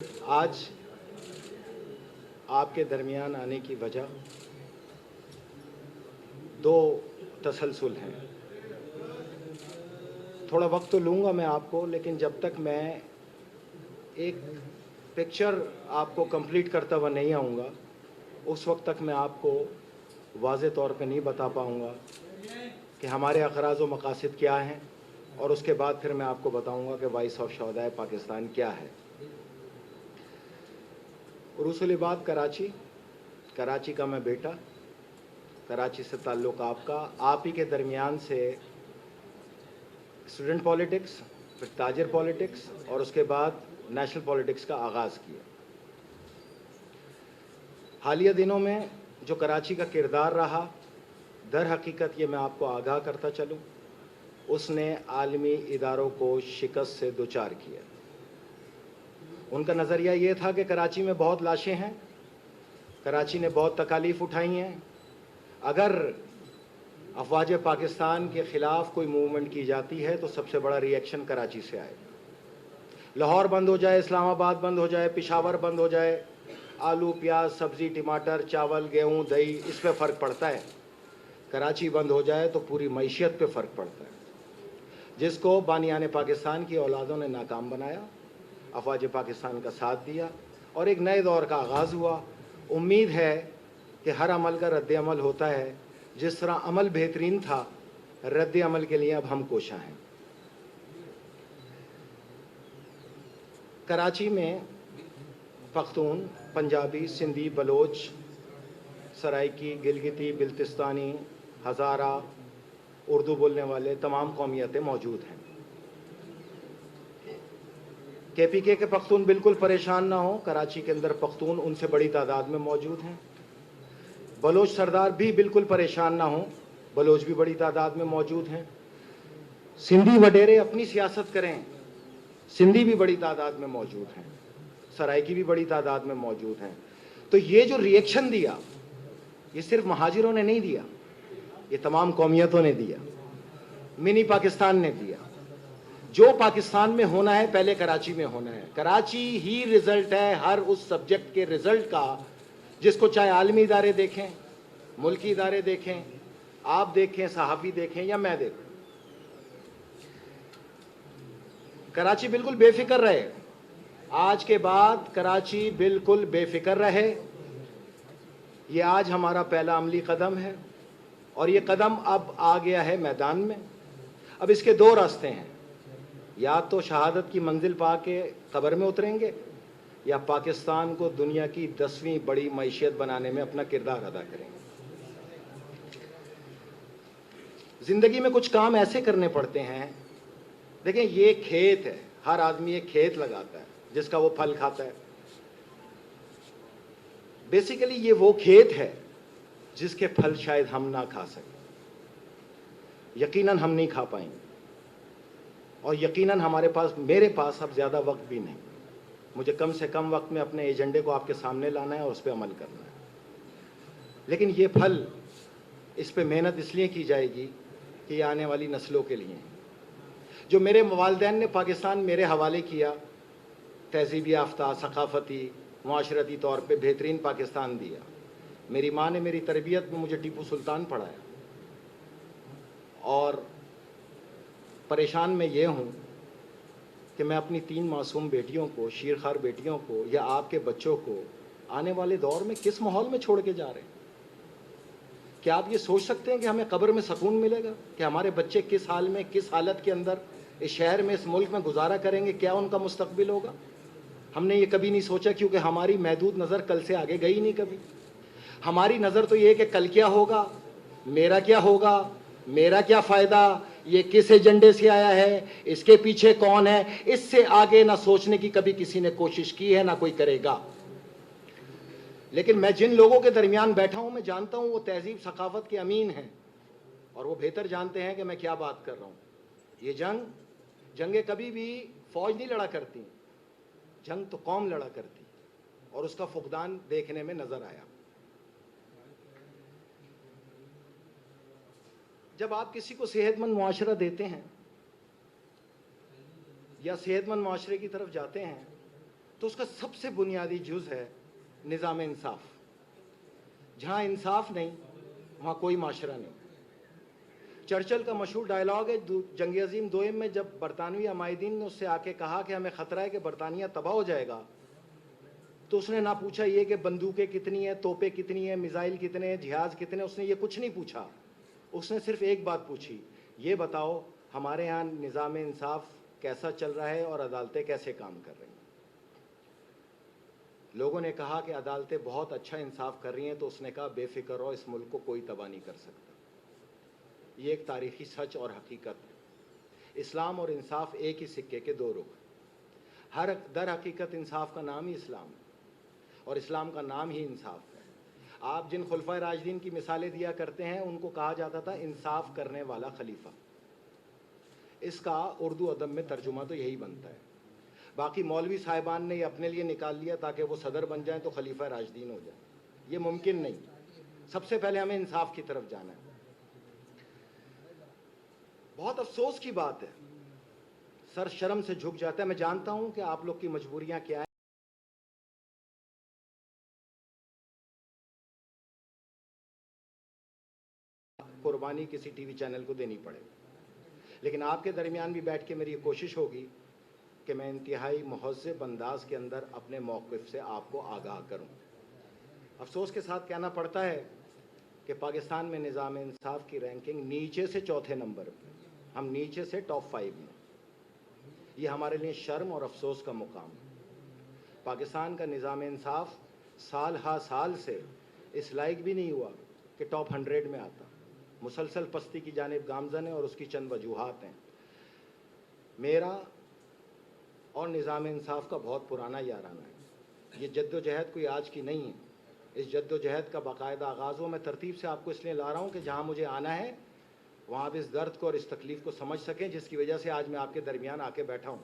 آج آپ کے درمیان آنے کی وجہ دو تسلسل ہیں. تھوڑا وقت تو لوں گا میں آپ کو، لیکن جب تک میں ایک پکچر آپ کو کمپلیٹ کرتا ہوا نہیں آؤں گا اس وقت تک میں آپ کو واضح طور پہ نہیں بتا پاؤں گا کہ ہمارے اغراض و مقاصد کیا ہیں، اور اس کے بعد پھر میں آپ کو بتاؤں گا کہ وائس آف شہدائے پاکستان کیا ہے. رسول بات کراچی کا میں بیٹا، کراچی سے تعلق آپ ہی کے درمیان سے اسٹوڈنٹ پالیٹکس، پھر تاجر پالیٹکس، اور اس کے بعد نیشنل پالیٹکس کا آغاز کیا. حالیہ دنوں میں جو کراچی کا کردار رہا، در حقیقت یہ میں آپ کو آگاہ کرتا چلوں، اس نے عالمی اداروں کو شکست سے دوچار کیا. ان کا نظریہ یہ تھا کہ کراچی میں بہت لاشیں ہیں، کراچی نے بہت تکالیف اٹھائی ہیں، اگر افواج پاکستان کے خلاف کوئی موومنٹ کی جاتی ہے تو سب سے بڑا ری ایکشن کراچی سے آئے. لاہور بند ہو جائے، اسلام آباد بند ہو جائے، پشاور بند ہو جائے، آلو پیاز سبزی ٹماٹر چاول گیہوں دہی اس پہ فرق پڑتا ہے. کراچی بند ہو جائے تو پوری معیشت پہ فرق پڑتا ہے، جس کو بانیان پاکستان کی اولادوں نے ناکام بنایا، افواج پاکستان کا ساتھ دیا، اور ایک نئے دور کا آغاز ہوا. امید ہے کہ ہر عمل کا رد عمل ہوتا ہے، جس طرح عمل بہترین تھا، رد عمل کے لیے اب ہم کوشاں ہیں. کراچی میں پختون، پنجابی، سندھی، بلوچ، سرائکی، گلگتی، بلتستانی، ہزارہ، اردو بولنے والے تمام قومیتیں موجود ہیں. کے پی کے پختون بالکل پریشان نہ ہوں، کراچی کے اندر پختون ان سے بڑی تعداد میں موجود ہیں. بلوچ سردار بھی بالکل پریشان نہ ہوں، بلوچ بھی بڑی تعداد میں موجود ہیں. سندھی وڈیرے اپنی سیاست کریں، سندھی بھی بڑی تعداد میں موجود ہیں، سرائکی بھی بڑی تعداد میں موجود ہیں. تو یہ جو ری ایکشن دیا، یہ صرف مہاجروں نے نہیں دیا، یہ تمام قومیتوں نے دیا، منی پاکستان نے دیا. جو پاکستان میں ہونا ہے پہلے کراچی میں ہونا ہے. کراچی ہی رزلٹ ہے ہر اس سبجیکٹ کے رزلٹ کا، جس کو چاہے عالمی ادارے دیکھیں، ملکی ادارے دیکھیں، آپ دیکھیں، صحافی دیکھیں یا میں دیکھوں. کراچی بالکل بے فکر رہے، آج کے بعد کراچی بالکل بے فکر رہے. یہ آج ہمارا پہلا عملی قدم ہے، اور یہ قدم اب آ گیا ہے میدان میں. اب اس کے دو راستے ہیں، یا تو شہادت کی منزل پا کے قبر میں اتریں گے، یا پاکستان کو دنیا کی 10ویں بڑی معیشت بنانے میں اپنا کردار ادا کریں گے. زندگی میں کچھ کام ایسے کرنے پڑتے ہیں، دیکھیں یہ کھیت ہے، ہر آدمی ایک کھیت لگاتا ہے جس کا وہ پھل کھاتا ہے. بیسیکلی یہ وہ کھیت ہے جس کے پھل شاید ہم نہ کھا سکیں، یقیناً ہم نہیں کھا پائیں گے، اور یقیناً میرے پاس اب زیادہ وقت بھی نہیں. مجھے کم سے کم وقت میں اپنے ایجنڈے کو آپ کے سامنے لانا ہے اور اس پہ عمل کرنا ہے. لیکن یہ پھل، اس پہ محنت اس لیے کی جائے گی کہ یہ آنے والی نسلوں کے لیے ہیں. جو میرے والدین نے پاکستان میرے حوالے کیا، تہذیبی یافتہ، ثقافتی، معاشرتی طور پہ بہترین پاکستان دیا. میری ماں نے میری تربیت میں مجھے ٹیپو سلطان پڑھایا، اور پریشان میں یہ ہوں کہ میں اپنی 3 معصوم بیٹیوں کو، شیرخوار بیٹیوں کو، یا آپ کے بچوں کو آنے والے دور میں کس ماحول میں چھوڑ کے جا رہے ہیں. کیا آپ یہ سوچ سکتے ہیں کہ ہمیں قبر میں سکون ملے گا؟ کہ ہمارے بچے کس حال میں، کس حالت کے اندر اس شہر میں، اس ملک میں گزارا کریں گے؟ کیا ان کا مستقبل ہوگا؟ ہم نے یہ کبھی نہیں سوچا، کیونکہ ہماری محدود نظر کل سے آگے گئی نہیں کبھی. ہماری نظر تو یہ کہ کل کیا ہوگا، میرا کیا ہوگا، میرا کیا فائدہ، یہ کس ایجنڈے سے آیا ہے، اس کے پیچھے کون ہے. اس سے آگے نہ سوچنے کی کبھی کسی نے کوشش کی ہے، نہ کوئی کرے گا. لیکن میں جن لوگوں کے درمیان بیٹھا ہوں، میں جانتا ہوں وہ تہذیب ثقافت کے امین ہیں، اور وہ بہتر جانتے ہیں کہ میں کیا بات کر رہا ہوں. یہ جنگیں کبھی بھی فوج نہیں لڑا کرتی، جنگ تو قوم لڑا کرتی، اور اس کا فقدان دیکھنے میں نظر آیا. جب آپ کسی کو صحت مند معاشرہ دیتے ہیں یا صحت مند معاشرے کی طرف جاتے ہیں، تو اس کا سب سے بنیادی جز ہے نظام انصاف. جہاں انصاف نہیں وہاں کوئی معاشرہ نہیں. چرچل کا مشہور ڈائلاگ ہے جنگ عظیم دوئم میں، جب برطانوی عمائدین نے اس سے آ کے کہا کہ ہمیں خطرہ ہے کہ برطانیہ تباہ ہو جائے گا، تو اس نے نہ پوچھا یہ کہ بندوقیں کتنی ہیں، توپیں کتنی ہیں، میزائل کتنے ہیں، جہاز کتنے ہیں. اس نے یہ کچھ نہیں پوچھا. اس نے صرف ایک بات پوچھی، یہ بتاؤ ہمارے ہاں نظام انصاف کیسا چل رہا ہے اور عدالتیں کیسے کام کر رہی ہیں. لوگوں نے کہا کہ عدالتیں بہت اچھا انصاف کر رہی ہیں، تو اس نے کہا بے فکر رہو، اس ملک کو کوئی تباہ نہیں کر سکتا. یہ ایک تاریخی سچ اور حقیقت ہے. اسلام اور انصاف ایک ہی سکے کے دو رخ. در حقیقت انصاف کا نام ہی اسلام ہے اور اسلام کا نام ہی انصاف ہے. آپ جن خلفائے راشدین کی مثالیں دیا کرتے ہیں ان کو کہا جاتا تھا انصاف کرنے والا خلیفہ. اس کا اردو ادب میں ترجمہ تو یہی بنتا ہے. باقی مولوی صاحبان نے یہ اپنے لیے نکال لیا تاکہ وہ صدر بن جائیں تو خلیفہ راشدین ہو جائیں. یہ ممکن نہیں. سب سے پہلے ہمیں انصاف کی طرف جانا ہے. بہت افسوس کی بات ہے، سر شرم سے جھک جاتا ہے. میں جانتا ہوں کہ آپ لوگ کی مجبوریاں کیا ہیں. قربانی کسی ٹی وی چینل کو دینی پڑے، لیکن آپ کے درمیان بھی بیٹھ کے میری یہ کوشش ہوگی کہ میں انتہائی مہذب انداز کے اندر اپنے موقف سے آپ کو آگاہ کروں. افسوس کے ساتھ کہنا پڑتا ہے کہ پاکستان میں نظام انصاف کی رینکنگ نیچے سے چوتھے نمبر پہ، ہم نیچے سے ٹاپ 5 میں. یہ ہمارے لیے شرم اور افسوس کا مقام ہے. پاکستان کا نظام انصاف سال ہا سال سے اس لائق بھی نہیں ہوا کہ ٹاپ 100 میں آتا. مسلسل پستی کی جانب گامزن ہے اور اس کی چند وجوہات ہیں. میرا اور نظام انصاف کا بہت پرانا یارانہ ہے. یہ جد و جہد کوئی آج کی نہیں ہے. اس جد و جہد کا باقاعدہ آغاز ہو. میں ترتیب سے آپ کو اس لیے لا رہا ہوں کہ جہاں مجھے آنا ہے وہاں آپ اس درد کو اور اس تکلیف کو سمجھ سکیں جس کی وجہ سے آج میں آپ کے درمیان آ کے بیٹھا ہوں.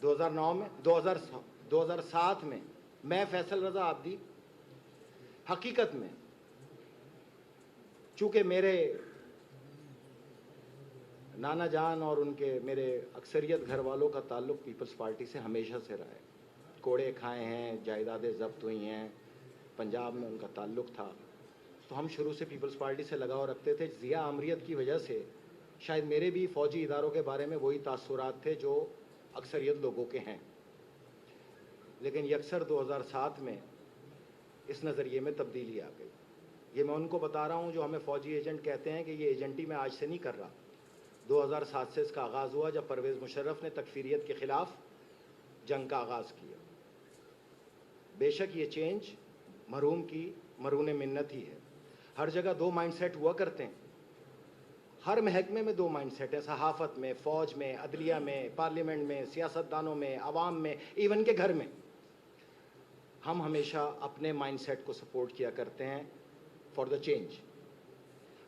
2007 میں میں فیصل رضا عابدی حقیقت میں، چونکہ میرے نانا جان اور ان کے میرے اکثریت گھر والوں کا تعلق پیپلز پارٹی سے ہمیشہ سے رہا ہے. کوڑے کھائے ہیں، جائیدادیں ضبط ہوئی ہیں، پنجاب میں ان کا تعلق تھا. تو ہم شروع سے پیپلز پارٹی سے لگاؤ رکھتے تھے. ضیاء عامریت کی وجہ سے شاید میرے بھی فوجی اداروں کے بارے میں وہی تاثرات تھے جو اکثریت لوگوں کے ہیں. لیکن یکسر 2007 میں اس نظریے میں تبدیلی آ گئی. یہ میں ان کو بتا رہا ہوں جو ہمیں فوجی ایجنٹ کہتے ہیں کہ یہ ایجنٹی میں آج سے نہیں کر رہا. 2007 سے اس کا آغاز ہوا جب پرویز مشرف نے تکفیریت کے خلاف جنگ کا آغاز کیا. بے شک یہ چینج مرحوم کی مرہون منت ہی ہے. ہر جگہ دو مائنڈ سیٹ ہوا کرتے ہیں. ہر محکمے میں دو مائنڈ سیٹ ہیں، صحافت میں، فوج میں، عدلیہ میں، پارلیمنٹ میں، سیاستدانوں میں، عوام میں، ایون کے گھر میں. ہم ہمیشہ اپنے مائنڈ سیٹ کو سپورٹ کیا کرتے ہیں فار دا چینج.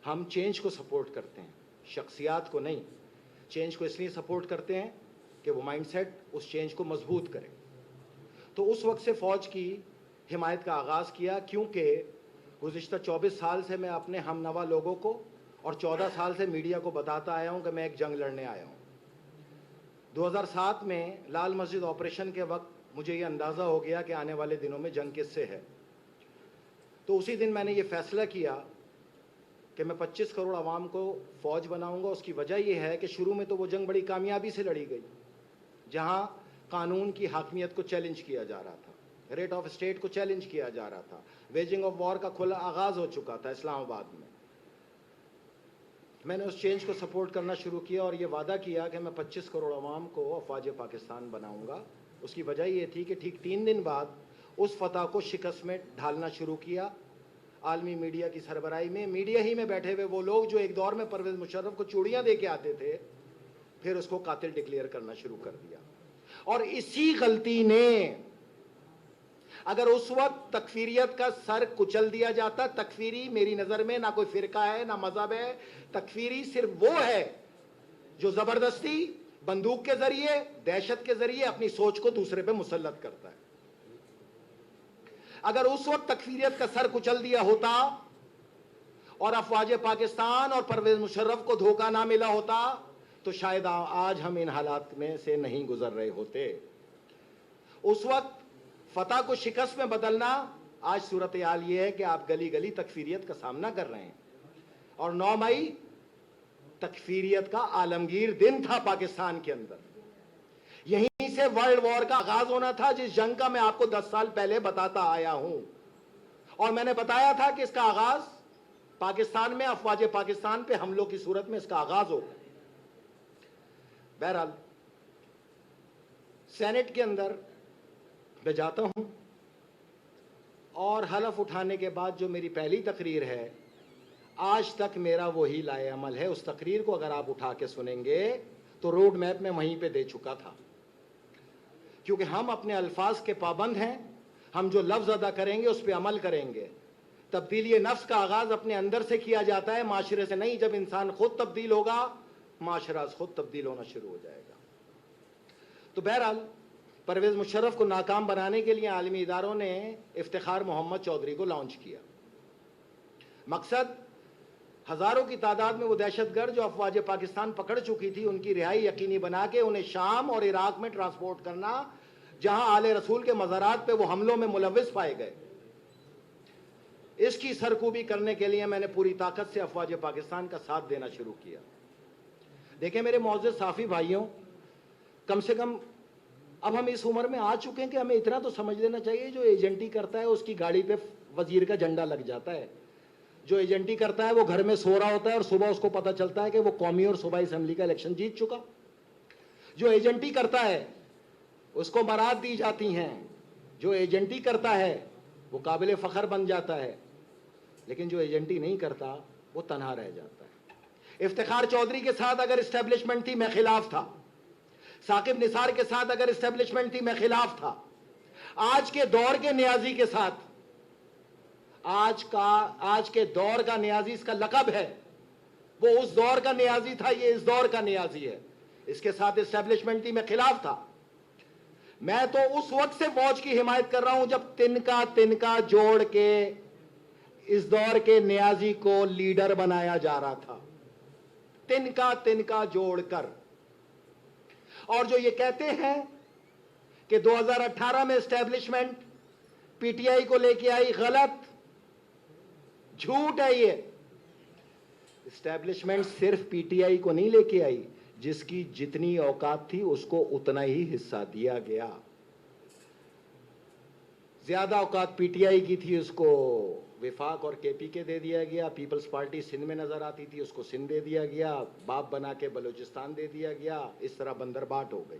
ہم چینج کو سپورٹ کرتے ہیں، شخصیات کو نہیں. چینج کو اس لیے سپورٹ کرتے ہیں کہ وہ مائنڈ سیٹ اس چینج کو مضبوط کرے. تو اس وقت سے فوج کی حمایت کا آغاز کیا، کیونکہ گزشتہ 24 سال سے میں اپنے ہم نوا لوگوں کو اور 14 سال سے میڈیا کو بتاتا آیا ہوں کہ میں ایک جنگ لڑنے آیا ہوں. 2007 میں لال مسجد آپریشن کے وقت مجھے یہ اندازہ ہو گیا کہ آنے والے دنوں میں جنگ کس سے ہے. تو اسی دن میں نے یہ فیصلہ کیا کہ میں 25 کروڑ عوام کو فوج بناؤں گا. اس کی وجہ یہ ہے کہ شروع میں تو وہ جنگ بڑی کامیابی سے لڑی گئی جہاں قانون کی حاکمیت کو چیلنج کیا جا رہا تھا، ریٹ آف اسٹیٹ کو چیلنج کیا جا رہا تھا، ویجنگ آف وار کا کھلا آغاز ہو چکا تھا اسلام آباد میں. میں نے اس چینج کو سپورٹ کرنا شروع کیا اور یہ وعدہ کیا کہ میں 25 کروڑ عوام کو افواج پاکستان بناؤں گا. اس کی وجہ یہ تھی کہ ٹھیک 3 دن بعد اس فتح کو شکست میں ڈھالنا شروع کیا. عالمی میڈیا کی سربراہی میں، میڈیا ہی میں بیٹھے ہوئے وہ لوگ جو ایک دور میں پرویز مشرف کو چوڑیاں دے کے آتے تھے، پھر اس کو قاتل ڈکلیئر کرنا شروع کر دیا. اور اسی غلطی نے، اگر اس وقت تکفیریت کا سر کچل دیا جاتا. تکفیری میری نظر میں نہ کوئی فرقہ ہے نہ مذہب ہے. تکفیری صرف وہ ہے جو زبردستی بندوق کے ذریعے، دہشت کے ذریعے اپنی سوچ کو دوسرے پہ مسلط کرتا ہے. اگر اس وقت تکفیریت کا سر کچل دیا ہوتا اور افواج پاکستان اور پرویز مشرف کو دھوکہ نہ ملا ہوتا تو شاید آج ہم ان حالات میں سے نہیں گزر رہے ہوتے. اس وقت فتح کو شکست میں بدلنا، آج صورتحال یہ ہے کہ آپ گلی گلی تکفیریت کا سامنا کر رہے ہیں. اور 9 مئی تکفیریت کا عالمگیر دن تھا پاکستان کے اندر. یہیں سے ورلڈ وار کا آغاز ہونا تھا، جس جنگ کا میں آپ کو 10 سال پہلے بتاتا آیا ہوں. اور میں نے بتایا تھا کہ اس کا آغاز پاکستان میں افواج پاکستان پہ حملوں کی صورت میں اس کا آغاز ہوگا. بہرحال سینٹ کے اندر میں جاتا ہوں اور حلف اٹھانے کے بعد جو میری پہلی تقریر ہے، آج تک میرا وہی لائے عمل ہے. اس تقریر کو اگر آپ اٹھا کے سنیں گے تو روڈ میپ میں وہیں پہ دے چکا تھا، کیونکہ ہم اپنے الفاظ کے پابند ہیں. ہم جو لفظ ادا کریں گے اس پہ عمل کریں گے. تبدیلی نفس کا آغاز اپنے اندر سے کیا جاتا ہے، معاشرے سے نہیں. جب انسان خود تبدیل ہوگا، معاشرہ خود تبدیل ہونا شروع ہو جائے گا. تو بہرحال پرویز مشرف کو ناکام بنانے کے لیے عالمی اداروں نے افتخار محمد چودھری کو لانچ کیا. مقصد ہزاروں کی تعداد میں وہ دہشت گرد جو افواج پاکستان پکڑ چکی تھی، ان کی رہائی یقینی بنا کے انہیں شام اور عراق میں ٹرانسپورٹ کرنا، جہاں آل رسول کے مزارات پہ وہ حملوں میں ملوث پائے گئے. اس کی سرکوبی کرنے کے لیے میں نے پوری طاقت سے افواج پاکستان کا ساتھ دینا شروع کیا. دیکھیں میرے معزز صحافی بھائیوں، کم سے کم اب ہم اس عمر میں آ چکے ہیں کہ ہمیں اتنا تو سمجھ لینا چاہیے، جو ایجنٹی کرتا ہے اس کی گاڑی پہ وزیر کا جھنڈا لگ جاتا ہے. جو ایجنٹی کرتا ہے وہ گھر میں سو رہا ہوتا ہے اور صبح اس کو پتہ چلتا ہے کہ وہ قومی اور صوبائی اسمبلی کا الیکشن جیت چکا. جو ایجنٹی کرتا ہے اس کو برات دی جاتی ہیں. جو ایجنٹی کرتا ہے وہ قابل فخر بن جاتا ہے، لیکن جو ایجنٹی نہیں کرتا وہ تنہا رہ جاتا ہے. افتخار چودھری کے ساتھ اگر اسٹیبلشمنٹ تھی، میں خلاف تھا. ثاقب نثار کے ساتھ اگر اسٹیبلشمنٹ تھی، میں خلاف تھا. آج کے دور کے نیازی کے ساتھ، آج کے دور کا نیازی اس کا لقب ہے، وہ اس دور کا نیازی تھا، یہ اس دور کا نیازی ہے. اس کے ساتھ اسٹیبلشمنٹ تھی، میں خلاف تھا. میں تو اس وقت سے فوج کی حمایت کر رہا ہوں جب تنکا جوڑ کے اس دور کے نیازی کو لیڈر بنایا جا رہا تھا. تنکا جوڑ کر. اور جو یہ کہتے ہیں کہ 2018 میں اسٹیبلشمنٹ پی ٹی آئی کو لے کے آئی، غلط، جھوٹ ہے. یہ اسٹیبلشمنٹ صرف پی ٹی آئی کو نہیں لے کے آئی، جس کی جتنی اوقات تھی اس کو اتنا ہی حصہ دیا گیا. زیادہ اوقات پی ٹی آئی کی تھی، اس کو وفاق اور کے پی کے دے دیا گیا. پیپلز پارٹی سندھ میں نظر آتی تھی، اس کو سندھ دے دیا گیا. باپ بنا کے بلوچستان دے دیا گیا. اس طرح بندر بانٹ ہو گئی.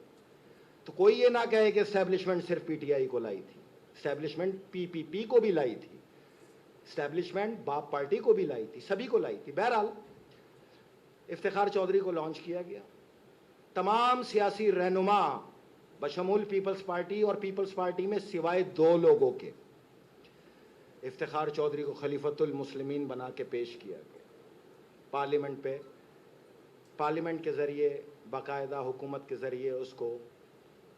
تو کوئی یہ نہ کہے کہ اسٹیبلشمنٹ صرف پی ٹی آئی کو لائی تھی. اسٹیبلشمنٹ پی پی پی کو بھی لائی تھی. اسٹیبلشمنٹ باپ پارٹی کو بھی لائی تھی، سبھی کو لائی تھی. بہرحال افتخار چودھری کو لانچ کیا گیا. تمام سیاسی رہنما بشمول پیپلز پارٹی اور پیپلز پارٹی میں سوائے 2 لوگوں کے افتخار چودھری کو خلیفۃ المسلمین بنا کے پیش کیا گیا. پارلیمنٹ کے ذریعے، باقاعدہ حکومت کے ذریعے اس کو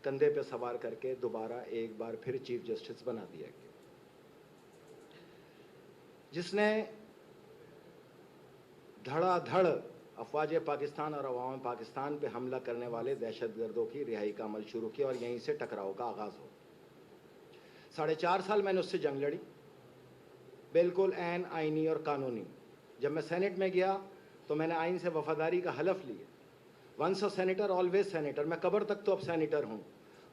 کندھے پہ سوار کر کے دوبارہ ایک بار پھر چیف جسٹس بنا دیا گیا. جس نے دھڑا دھڑ افواج پاکستان اور عوام پاکستان پہ حملہ کرنے والے دہشت گردوں کی رہائی کا عمل شروع کیا اور یہیں سے ٹکراؤ کا آغاز ہو. 4.5 سال میں نے اس سے جنگ لڑی، بالکل عین آئینی اور قانونی. جب میں سینٹ میں گیا تو میں نے آئین سے وفاداری کا حلف لیا. Once a senator always senator. میں قبر تک تو اب سینیٹر ہوں،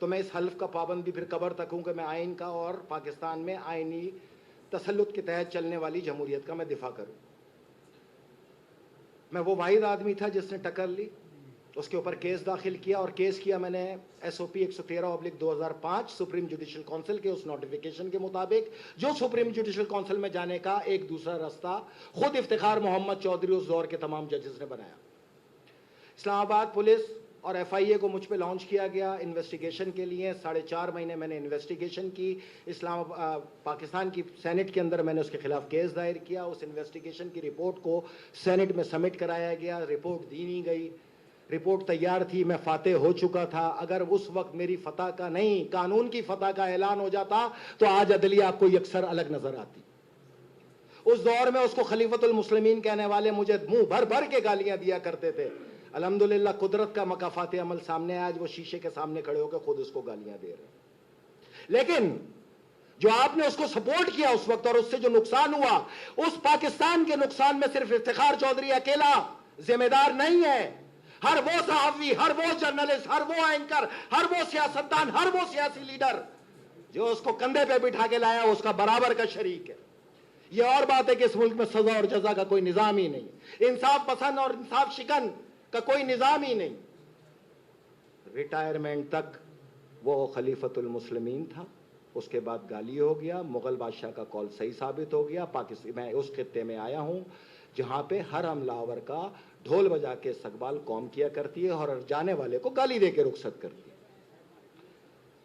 تو میں اس حلف کا پابند بھی پھر قبر تک ہوں کہ میں آئین کا اور پاکستان میں آئینی تسلط کے تحت چلنے والی جمہوریت کا میں دفاع کروں. میں وہ واحد آدمی تھا جس نے ٹکر لی، اس کے اوپر کیس داخل کیا، اور کیس کیا میں نے ایس او پی 113/2005 سپریم جوڈیشل کونسل کے اس نوٹیفیکیشن کے مطابق، جو سپریم جوڈیشل کونسل میں جانے کا ایک دوسرا راستہ خود افتخار محمد چودھری اس دور کے تمام ججز نے بنایا. اسلام آباد پولیس اور ایف آئی اے کو مجھ پہ لانچ کیا گیا انویسٹیگیشن کے لیے. 4.5 مہینے میں نے انویسٹیگیشن کی. پاکستان کی سینٹ کے اندر میں نے اس کے خلاف کیس دائر کیا. اس انویسٹیگیشن کی رپورٹ کو سینٹ میں سبمٹ کرایا گیا. رپورٹ دی نہیں گئی. رپورٹ تیار تھی، میں فاتح ہو چکا تھا. اگر اس وقت میری فتح کا نہیں، قانون کی فتح کا اعلان ہو جاتا تو آج عدلیہ آپ کو یکسر الگ نظر آتی. اس دور میں اس کو خلیفۃ المسلمین کہنے والے مجھے منہ بھر بھر کے گالیاں دیا کرتے تھے. الحمدللہ قدرت کا مکافات عمل سامنے آیا. آج وہ شیشے کے سامنے کھڑے ہو کے خود اس کو گالیاں دے رہے ہیں. لیکن جو آپ نے اس کو سپورٹ کیا اس وقت اور اس سے جو نقصان ہوا، اس پاکستان کے نقصان میں صرف افتخار چودھری اکیلا ذمہ دار نہیں ہے. ہر وہ صحافی، ہر وہ جرنلسٹ، ہر وہ اینکر، ہر وہ سیاستدان، ہر وہ سیاسی لیڈر جو اس کو کندھے پہ بٹھا کے لایا اس کا برابر کا شریک ہے. یہ اور بات ہے کہ اس ملک میں سزا اور جزا کا کوئی نظام ہی نہیں، انصاف پسند اور انصاف شکن کا کوئی نظام ہی نہیں. ریٹائرمنٹ تک وہ خلیفۃ المسلمین تھا، اس کے بعد گالی ہو گیا. مغل بادشاہ کا قول صحیح ثابت ہو گیا. میں اس خطے میں آیا ہوں جہاں پہ ہر حملہ آور کا ڈھول بجا کے استقبال قوم کیا کرتی ہے اور جانے والے کو گالی دے کے رخصت کرتی ہے.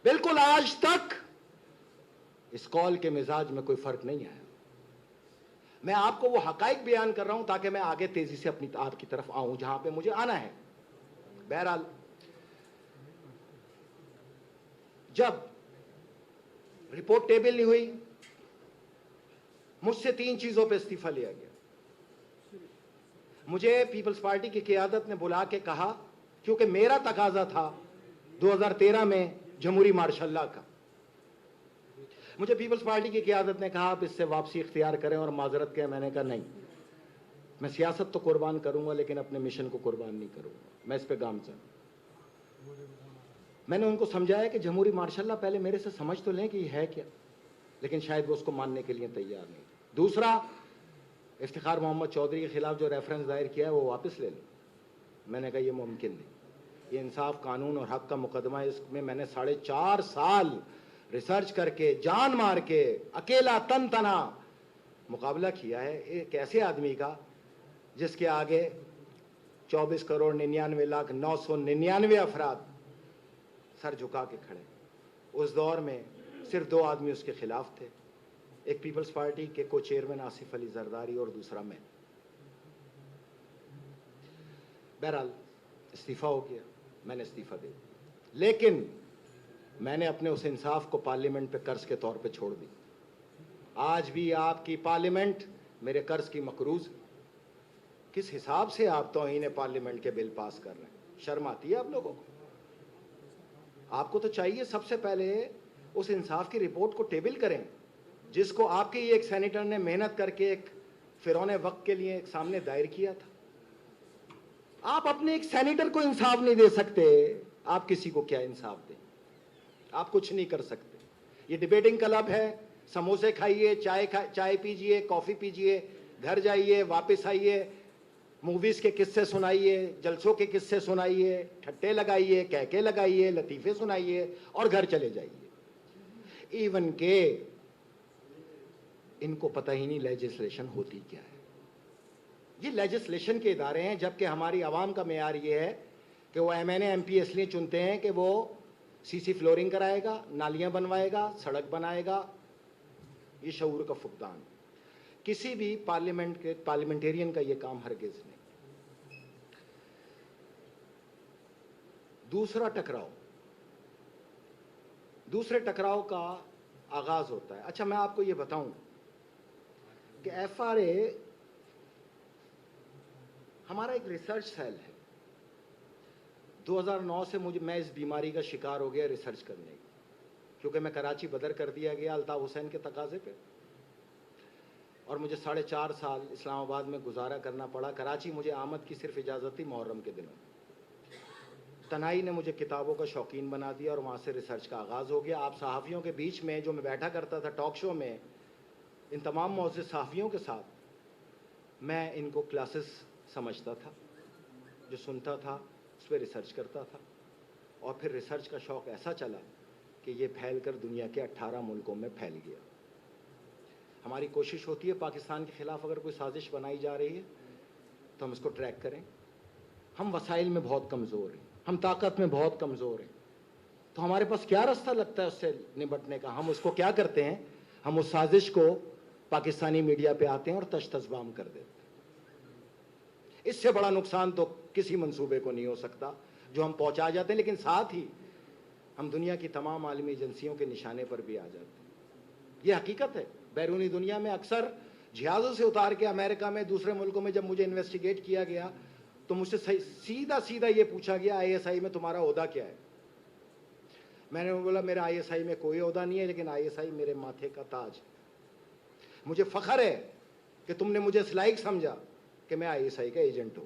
بالکل آج تک اس قول کے مزاج میں کوئی فرق نہیں آیا. میں آپ کو وہ حقائق بیان کر رہا ہوں تاکہ میں آگے تیزی سے اپنی آپ کی طرف آؤں جہاں پہ مجھے آنا ہے. بہرحال جب رپورٹ ٹیبل نہیں ہوئی، مجھ سے 3 چیزوں پہ استعفیٰ لیا گیا. مجھے پیپلز پارٹی کی قیادت نے بلا کے کہا، کیونکہ میرا تقاضا تھا 2013 میں جمہوری مارشل لا کا. مجھے پیپلز پارٹی کی قیادت نے کہا آپ اس سے واپسی اختیار کریں اور معذرت کریں. میں نے کہا نہیں، میں سیاست تو قربان کروں گا لیکن اپنے مشن کو قربان نہیں کروں گا. میں اس پہ گامزن ہوں. میں نے ان کو سمجھایا کہ جمہوری مارشل لا پہلے میرے سے سمجھ تو لیں کہ یہ ہے کیا، لیکن شاید وہ اس کو ماننے کے لیے تیار نہیں. دوسرا، افتخار محمد چودھری کے خلاف جو ریفرنس دائر کیا ہے وہ واپس لے لیں. میں نے کہا یہ ممکن نہیں. یہ انصاف، قانون اور حق کا مقدمہ ہے. اس میں میں نے 4.5 سال ریسرچ کر کے، جان مار کے، اکیلا تن تنہا مقابلہ کیا ہے ایک ایسے آدمی کا جس کے آگے 24,99,999 افراد سر جھکا کے کھڑے. اس دور میں صرف 2 آدمی اس کے خلاف تھے، ایک پیپلز پارٹی کے کو چیئرمین آصف علی زرداری اور دوسرا میں. بہرحال استعفیٰ ہو گیا، میں نے استعفیٰ دے دیا. لیکن میں نے اپنے اس انصاف کو پارلیمنٹ پہ قرض کے طور پہ چھوڑ دی. آج بھی آپ کی پارلیمنٹ میرے قرض کی مقروض. کس حساب سے آپ توہین پارلیمنٹ کے بل پاس کر رہے ہیں؟ شرم آتی ہے آپ لوگوں کو؟ آپ کو تو چاہیے سب سے پہلے اس انصاف کی رپورٹ کو ٹیبل کریں جس کو آپ کے ایک سینیٹر نے محنت کر کے ایک فرعون وقت کے لیے ایک سامنے دائر کیا تھا. آپ اپنے ایک سینیٹر کو انصاف نہیں دے سکتے، آپ کسی کو کیا انصاف دیں؟ آپ کچھ نہیں کر سکتے. یہ ڈیبیٹنگ کلب ہے، سموسے کھائیے، چائے پیجئے، کافی پیجئے، گھر جائیے، واپس آئیے، موویز کے قصے سنائیے، جلسوں کے قصے سنائیے، ٹھٹے لگائیے، کہکے لگائیے، لطیفے سنائیے اور گھر چلے جائیے. ایون کہ ان کو پتہ ہی نہیں لیجسلیشن ہوتی کیا ہے. یہ لیجسلیشن کے ادارے ہیں، جبکہ ہماری عوام کا معیار یہ ہے کہ وہ M N A M P اس لیے چنتے ہیں کہ وہ سی سی فلورنگ کرائے گا، نالیاں بنوائے گا، سڑک بنائے گا. یہ شعور کا فقدان. کسی بھی پارلیمنٹیرین کا یہ کام ہرگز نہیں. دوسرے ٹکراؤ کا آغاز ہوتا ہے. اچھا میں آپ کو یہ بتاؤں کہ ایف آر اے ہمارا ایک ریسرچ سیل ہے. 2009 سے میں اس بیماری کا شکار ہو گیا ریسرچ کرنے کی، کیونکہ میں کراچی بدر کر دیا گیا الطاف حسین کے تقاضے پہ، اور مجھے 4.5 سال اسلام آباد میں گزارا کرنا پڑا. کراچی مجھے آمد کی صرف اجازت تھی محرم کے دنوں. تنہائی نے مجھے کتابوں کا شوقین بنا دیا اور وہاں سے ریسرچ کا آغاز ہو گیا. آپ صحافیوں کے بیچ میں جو میں بیٹھا کرتا تھا ٹاک شو میں، ان تمام معزز صحافیوں کے ساتھ میں ان کو کلاسز سمجھتا تھا، جو سنتا تھا اس پہ ریسرچ کرتا تھا، اور پھر ریسرچ کا شوق ایسا چلا کہ یہ پھیل کر دنیا کے 18 ملکوں میں پھیل گیا. ہماری کوشش ہوتی ہے پاکستان کے خلاف اگر کوئی سازش بنائی جا رہی ہے تو ہم اس کو ٹریک کریں. ہم وسائل میں بہت کمزور ہیں، ہم طاقت میں بہت کمزور ہیں، تو ہمارے پاس کیا راستہ لگتا ہے اس سے نمٹنے کا؟ ہم اس کو کیا کرتے ہیں؟ ہم اس سازش کو پاکستانی میڈیا پہ آتے ہیں اور تش تذبام کر دیتے ہیں. اس سے بڑا نقصان تو کسی منصوبے کو نہیں ہو سکتا جو ہم پہنچا جاتے ہیں، لیکن ساتھ ہی ہم دنیا کی تمام عالمی ایجنسیوں کے نشانے پر بھی آ جاتے ہیں. یہ حقیقت ہے. بیرونی دنیا میں اکثر جہازوں سے اتار کے امریکہ میں دوسرے ملکوں میں جب مجھے انویسٹیگیٹ کیا گیا تو مجھ سے سیدھا یہ پوچھا گیا آئی ایس آئی میں تمہارا عہدہ کیا ہے؟ میں نے بولا میرا آئی ایس آئی میں کوئی عہدہ نہیں ہے، لیکن آئی ایس آئی میرے ماتھے کا تاج ہے. مجھے فخر ہے کہ تم نے مجھے اس لائق سمجھا کہ میں آئی ایس آئی کا ایجنٹ ہوں.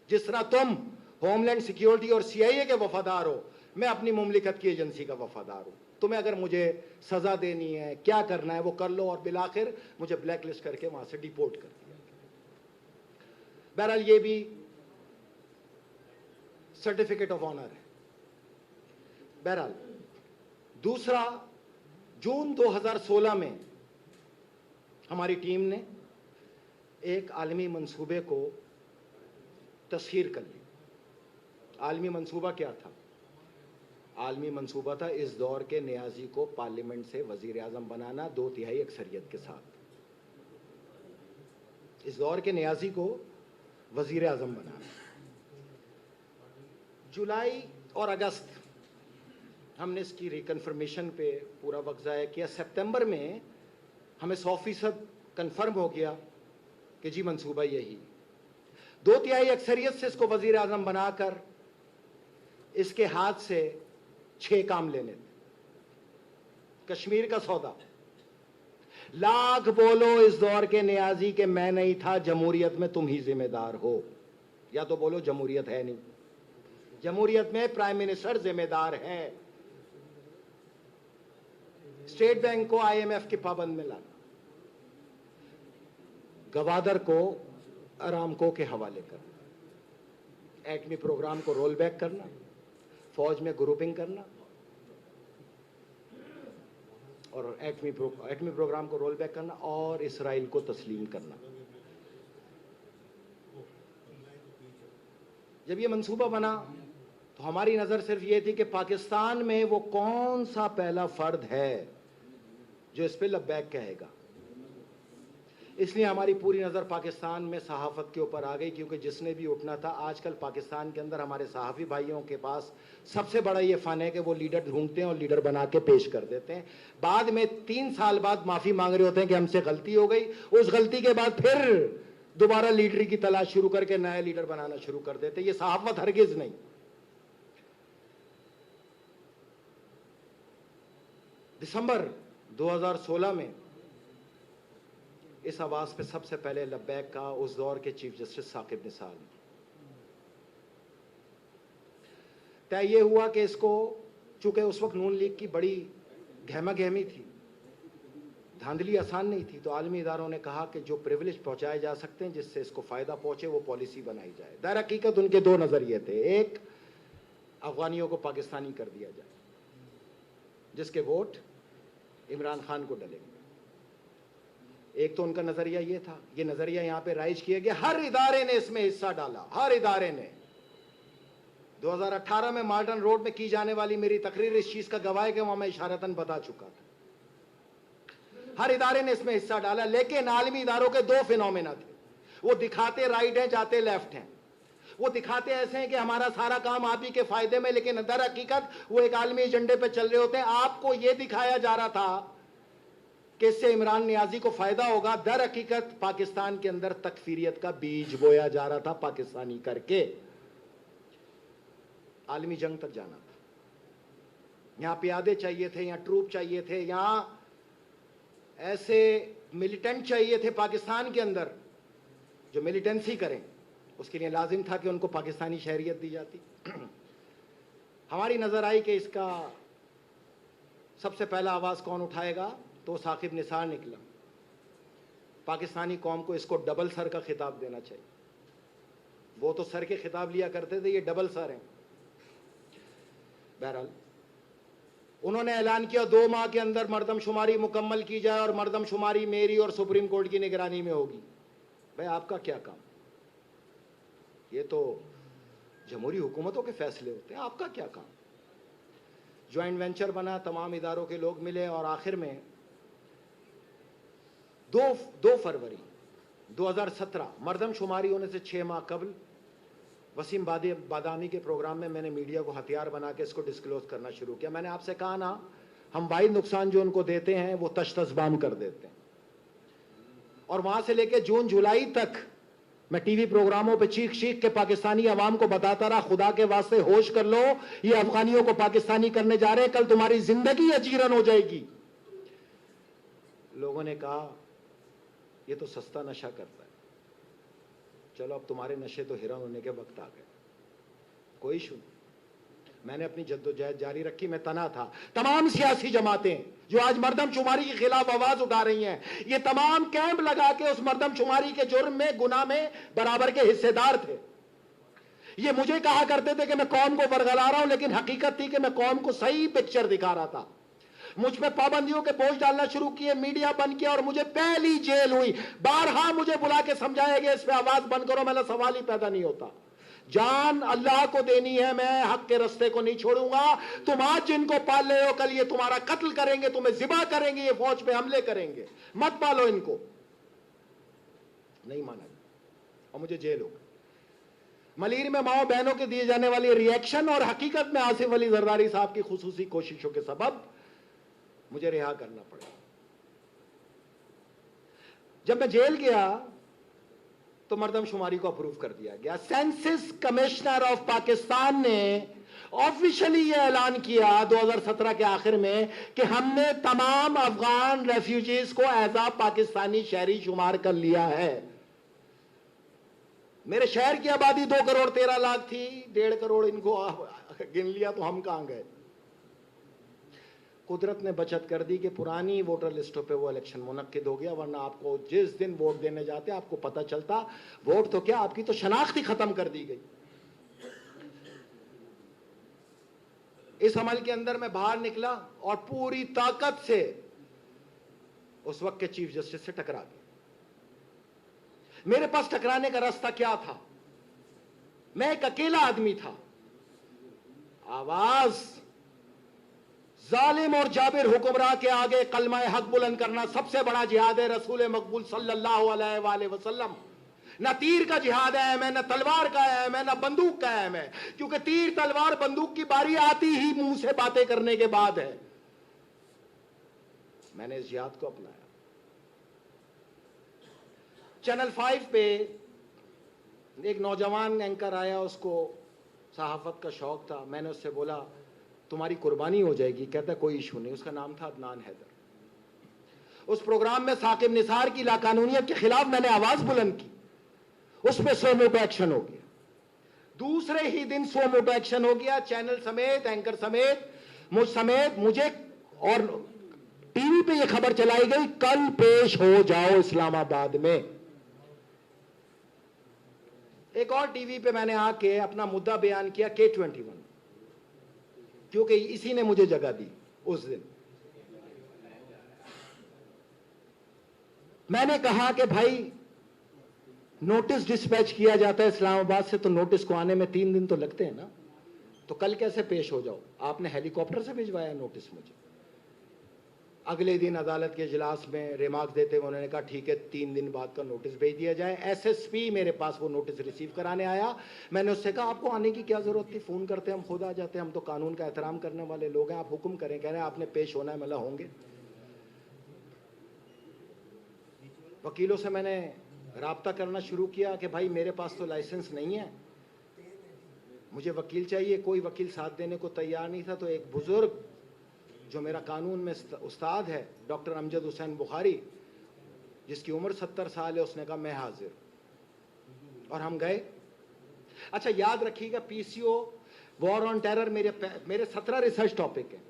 جس طرح تم ہوم لینڈ سیکیورٹی اور سی آئی اے کے وفادار ہو، میں اپنی مملکت کی ایجنسی کا وفادار ہوں. تمہیں اگر مجھے سزا دینی ہے، کیا کرنا ہے وہ کر لو، اور بالآخر مجھے بلیک لسٹ کر کے وہاں سے ڈیپورٹ کر دیا. بہرحال یہ بھی سرٹیفکیٹ آف آنر ہے. بہرحال دوسرا، جون 2016 میں ہماری ٹیم نے ایک عالمی منصوبے کو تسخیر کر لی. عالمی منصوبہ کیا تھا؟ عالمی منصوبہ تھا اس دور کے نیازی کو پارلیمنٹ سے وزیر اعظم بنانا 2/3 اکثریت کے ساتھ. اس دور کے نیازی کو وزیر اعظم بنانا. جولائی اور اگست ہم نے اس کی ریکنفرمیشن پہ پورا وقت ضائع کیا. سپتمبر میں ہمیں 100% کنفرم ہو گیا کہ جی منصوبہ یہی. 2/3 اکثریت سے اس کو وزیر اعظم بنا کر اس کے ہاتھ سے 6 کام لینے تھے. کشمیر کا سودا. لاکھ بولو اس دور کے نیازی کہ میں نہیں تھا، جمہوریت میں تم ہی ذمہ دار ہو، یا تو بولو جمہوریت ہے نہیں. جمہوریت میں پرائم منسٹر ذمہ دار ہے. اسٹیٹ بینک کو آئی ایم ایف کے پابند میں لانا، گوادر کو ارامکو کے حوالے کرنا، ایٹمی پروگرام کو رول بیک کرنا، فوج میں گروپنگ کرنا اور ایٹمی پروگرام کو رول بیک کرنا، اور اسرائیل کو تسلیم کرنا. جب یہ منصوبہ بنا تو ہماری نظر صرف یہ تھی کہ پاکستان میں وہ کون سا پہلا فرد ہے جو اس پہ لبیک کہے گا. اس لیے ہماری پوری نظر پاکستان میں صحافت کے اوپر آ گئی، کیونکہ جس نے بھی اٹھنا تھا. آج کل پاکستان کے اندر ہمارے صحافی بھائیوں کے پاس سب سے بڑا یہ فن ہے کہ وہ لیڈر ڈھونڈتے ہیں اور لیڈر بنا کے پیش کر دیتے ہیں. بعد میں 3 سال بعد معافی مانگ رہے ہوتے ہیں کہ ہم سے غلطی ہو گئی. اس غلطی کے بعد پھر دوبارہ لیڈری کی تلاش شروع کر کے نئے لیڈر بنانا شروع کر دیتے. یہ صحافت ہرگز نہیں. دسمبر 2016 میں اس آواز پہ سب سے پہلے لبیک کا اس دور کے چیف جسٹس ثاقب نثار نے. طے یہ ہوا کہ اس کو، چونکہ اس وقت نون لیگ کی بڑی گہما گہمی تھی، دھاندلی آسان نہیں تھی، تو عالمی اداروں نے کہا کہ جو پریولیج پہنچائے جا سکتے ہیں جس سے اس کو فائدہ پہنچے وہ پالیسی بنائی جائے. در حقیقت ان کے 2 نظریے تھے. ایک، افغانیوں کو پاکستانی کر دیا جائے جس کے ووٹ عمران خان کو ڈلیں گے. ایک تو ان کا نظریہ یہ تھا. یہ نظریہ یہاں پہ رائج کیا گیا، ہر ادارے نے اس میں حصہ ڈالا، ہر ادارے نے. 2018 میں مارٹن روڈ میں کی جانے والی میری تقریر اس چیز کا گواہ ہے کہ وہاں میں اشارتاً بتا چکا تھا. ہر ادارے نے اس میں حصہ ڈالا. لیکن عالمی اداروں کے 2 فینومینا تھے. وہ دکھاتے رائٹ ہیں، جاتے لیفٹ ہیں. وہ دکھاتے ایسے ہیں کہ ہمارا سارا کام آپ ہی کے فائدے میں، لیکن در حقیقت وہ ایک عالمی ایجنڈے پہ چل رہے ہوتے ہیں. آپ کو یہ دکھایا جا رہا تھا کہ اس سے عمران نیازی کو فائدہ ہوگا. در حقیقت پاکستان کے اندر تکفیریت کا بیج بویا جا رہا تھا پاکستانی کر کے. عالمی جنگ تک جانا تھا. یہاں پیادے چاہیے تھے، یہاں ٹروپ چاہیے تھے، یہاں ایسے ملیٹنٹ چاہیے تھے پاکستان کے اندر جو ملیٹنسی کریں. اس کے لیے لازم تھا کہ ان کو پاکستانی شہریت دی جاتی. ہماری نظر آئی کہ اس کا سب سے پہلا آواز کون اٹھائے گا، تو ثاقب نثار نکلا. پاکستانی قوم کو اس کو ڈبل سر کا خطاب دینا چاہیے. وہ تو سر کے خطاب لیا کرتے تھے، یہ ڈبل سر ہیں. بہرحال انہوں نے اعلان کیا 2 ماہ کے اندر مردم شماری مکمل کی جائے، اور مردم شماری میری اور سپریم کورٹ کی نگرانی میں ہوگی. بھائی آپ کا کیا کام؟ یہ تو جمہوری حکومتوں کے فیصلے ہوتے ہیں، آپ کا کیا کام؟ جوائنٹ وینچر بنا، تمام اداروں کے لوگ ملے، اور آخر میں 2 فروری 2017 مردم شماری ہونے سے 6 ماہ قبل وسیم بادامی کے پروگرام میں نے میڈیا کو ہتھیار بنا کے اس کو ڈسکلوز کرنا شروع کیا. میں نے آپ سے کہا نا، ہم واحد نقصان جو ان کو دیتے ہیں وہ تش تش بام کر دیتے ہیں. اور وہاں سے لے کے جون جولائی تک میں ٹی وی پروگراموں پہ چیخ چیخ کے پاکستانی عوام کو بتاتا رہا خدا کے واسطے ہوش کر لو, یہ افغانیوں کو پاکستانی کرنے جا رہے ہیں, کل تمہاری زندگی اجیرن ہو جائے گی. لوگوں نے کہا یہ تو سستا نشہ کرتا ہے, چلو اب تمہارے نشے تو حیران ہونے کے وقت آ گئے, کوئی ایشو نہیں. میں نے اپنی جدوجہد جاری رکھی, میں تنا تھا. تمام سیاسی جماعتیں جو آج مردم شماری کے خلاف آواز اٹھا رہی ہیں, یہ تمام کیمپ لگا کے اس مردم شماری کے جرم میں, گناہ میں برابر کے حصے دار تھے. یہ مجھے کہا کرتے تھے کہ میں قوم کو ورگلا رہا ہوں, لیکن حقیقت تھی کہ میں قوم کو صحیح پکچر دکھا رہا تھا. مجھ پہ پابندیوں کے بوجھ ڈالنا شروع کیے, میڈیا بند کیا, اور مجھے پہلی جیل ہوئی. بارہا مجھے بلا کے سمجھایا گیا اس پہ آواز بند کرو, میرا سوال ہی پیدا نہیں ہوتا. جان اللہ کو دینی ہے, میں حق کے رستے کو نہیں چھوڑوں گا. تم آج جن کو پال رہے ہو, کل یہ تمہارا قتل کریں گے, تمہیں ذبح کریں گے, یہ فوج پہ حملے کریں گے. مت پالو ان کو. نہیں مانا اور مجھے جیل ہو گئی. ملیر میں ماؤں بہنوں کے دیے جانے والی ریئیکشن اور حقیقت میں آصف علی زرداری صاحب کی خصوصی کوششوں کے سبب مجھے رہا کرنا پڑا. جب میں جیل گیا تو مردم شماری کو اپروو کر دیا گیا. سینسس کمشنر آف پاکستان نے آفیشلی یہ اعلان کیا 2017 کے آخر میں کہ ہم نے تمام افغان ریفیوجیز کو ایز اے پاکستانی شہری شمار کر لیا ہے. میرے شہر کی آبادی 2,13,00,000 تھی, 1.5 کروڑ ان کو گن لیا تو ہم کہاں گئے. قدرت نے بچت کر دی کہ پرانی ووٹر لسٹوں پہ وہ الیکشن منعقد ہو گیا, ورنہ آپ کو جس دن ووٹ دینے جاتے آپ کو پتہ چلتا ووٹ تو کیا, آپ کی تو شناخت ہی ختم کر دی گئی. اس عمل کے اندر میں باہر نکلا اور پوری طاقت سے اس وقت کے چیف جسٹس سے ٹکرا گیا. میرے پاس ٹکرانے کا راستہ کیا تھا؟ میں ایک اکیلا آدمی تھا. آواز ظالم اور جابر حکمراں کے آگے کلمہ حق بلند کرنا سب سے بڑا جہاد ہے. رسول مقبول صلی اللہ علیہ وآلہ وسلم نہ تیر کا جہاد اہم ہے, نہ تلوار کا اہم ہے, نہ بندوق کا اہم ہے, کیونکہ تیر تلوار بندوق کی باری آتی ہی منہ سے باتیں کرنے کے بعد ہے. میں نے اس جہاد کو اپنایا. چینل 5 پہ ایک نوجوان اینکر آیا, اس کو صحافت کا شوق تھا. میں نے اس سے بولا تمہاری قربانی ہو جائے گی. کہتا ہے کوئی ایشو نہیں. اس کا نام تھا عدنان حیدر. اس پروگرام میں ثاقب نثار کی لاقانونیت کے خلاف میں نے آواز بلند کی. اس پہ سو موٹو ایکشن ہو گیا. دوسرے ہی دن سو موٹو ایکشن ہو گیا, چینل سمیت, اینکر سمیت, مجھ سمیت. مجھے اور ٹی وی پہ یہ خبر چلائی گئی کل پیش ہو جاؤ اسلام آباد میں. ایک اور ٹی وی پہ میں نے آ کے اپنا مدعا بیان کیا K21, کیونکہ اسی نے مجھے جگہ دی. اس دن میں نے کہا کہ بھائی نوٹس ڈسپیچ کیا جاتا ہے اسلام آباد سے, تو نوٹس کو آنے میں 3 دن تو لگتے ہیں نا, تو کل کیسے پیش ہو جاؤ؟ آپ نے ہیلی کاپٹر سے بھجوایا نوٹس مجھے. اگلے دن عدالت کے اجلاس میں ریمارک دیتے ہوئے انہوں نے کہا ٹھیک ہے 3 دن بعد کا نوٹس بھیج دیا جائے. ایس ایس پی میرے پاس وہ نوٹس ریسیو کرانے آیا. میں نے اس سے کہا آپ کو آنے کی کیا ضرورت تھی, فون کرتے ہم خود آ جاتے, ہم تو قانون کا احترام کرنے والے لوگ ہیں, آپ حکم کریں. کہہ رہے ہیں آپ نے پیش ہونا ہے. ملا ہوں گے. وکیلوں سے میں نے رابطہ کرنا شروع کیا کہ بھائی میرے پاس تو لائسنس نہیں ہے, مجھے وکیل چاہیے. کوئی وکیل ساتھ دینے کو تیار نہیں تھا. تو ایک بزرگ جو میرا قانون میں استاد ہے, ڈاکٹر امجد حسین بخاری, جس کی عمر 70 سال ہے, اس نے کہا میں حاضر. اور ہم گئے. اچھا یاد رکھیے گا PCO وار آن ٹیرر میرے 17 ریسرچ ٹاپک ہیں,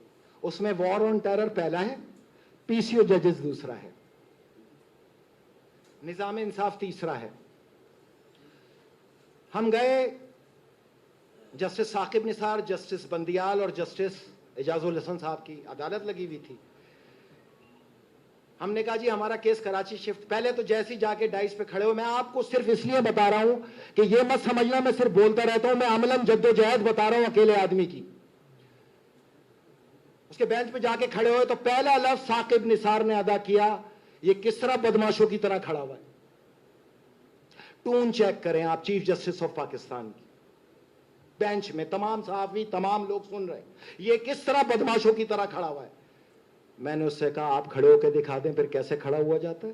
اس میں وار آن ٹیرر پہلا ہے, PCO ججز دوسرا ہے, نظام انصاف تیسرا ہے. ہم گئے, جسٹس ثاقب نثار, جسٹس بندیال اور جسٹس اعجاز الحسن صاحب کی عدالت لگی ہوئی تھی. ہم نے کہا جی ہمارا کیس کراچی شفٹ. پہلے تو جیسے ہی جا کے ڈائس پہ کھڑے ہو, میں آپ کو صرف اس لیے بتا رہا ہوں کہ یہ مت سمجھنا میں صرف بولتا رہتا ہوں, میں عملاً جدوجہد بتا رہا ہوں اکیلے آدمی کی. اس کے بینچ پہ جا کے کھڑے ہوئے تو پہلا لفظ ثاقب نثار نے ادا کیا, یہ کس طرح بدماشوں کی طرح کھڑا ہوا ہے. ٹون چیک کریں آپ چیف جسٹس آف پاکستان کی, بینچ میں تمام صحافی, تمام لوگ سن رہے ہیں, یہ کس طرح بدماشوں کی طرح کھڑا ہوا ہے. میں نے اس سے کہا آپ کھڑے ہو کے دکھا دیں, پھر کیسے کھڑا ہوا جاتا ہے.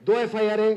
2 FIR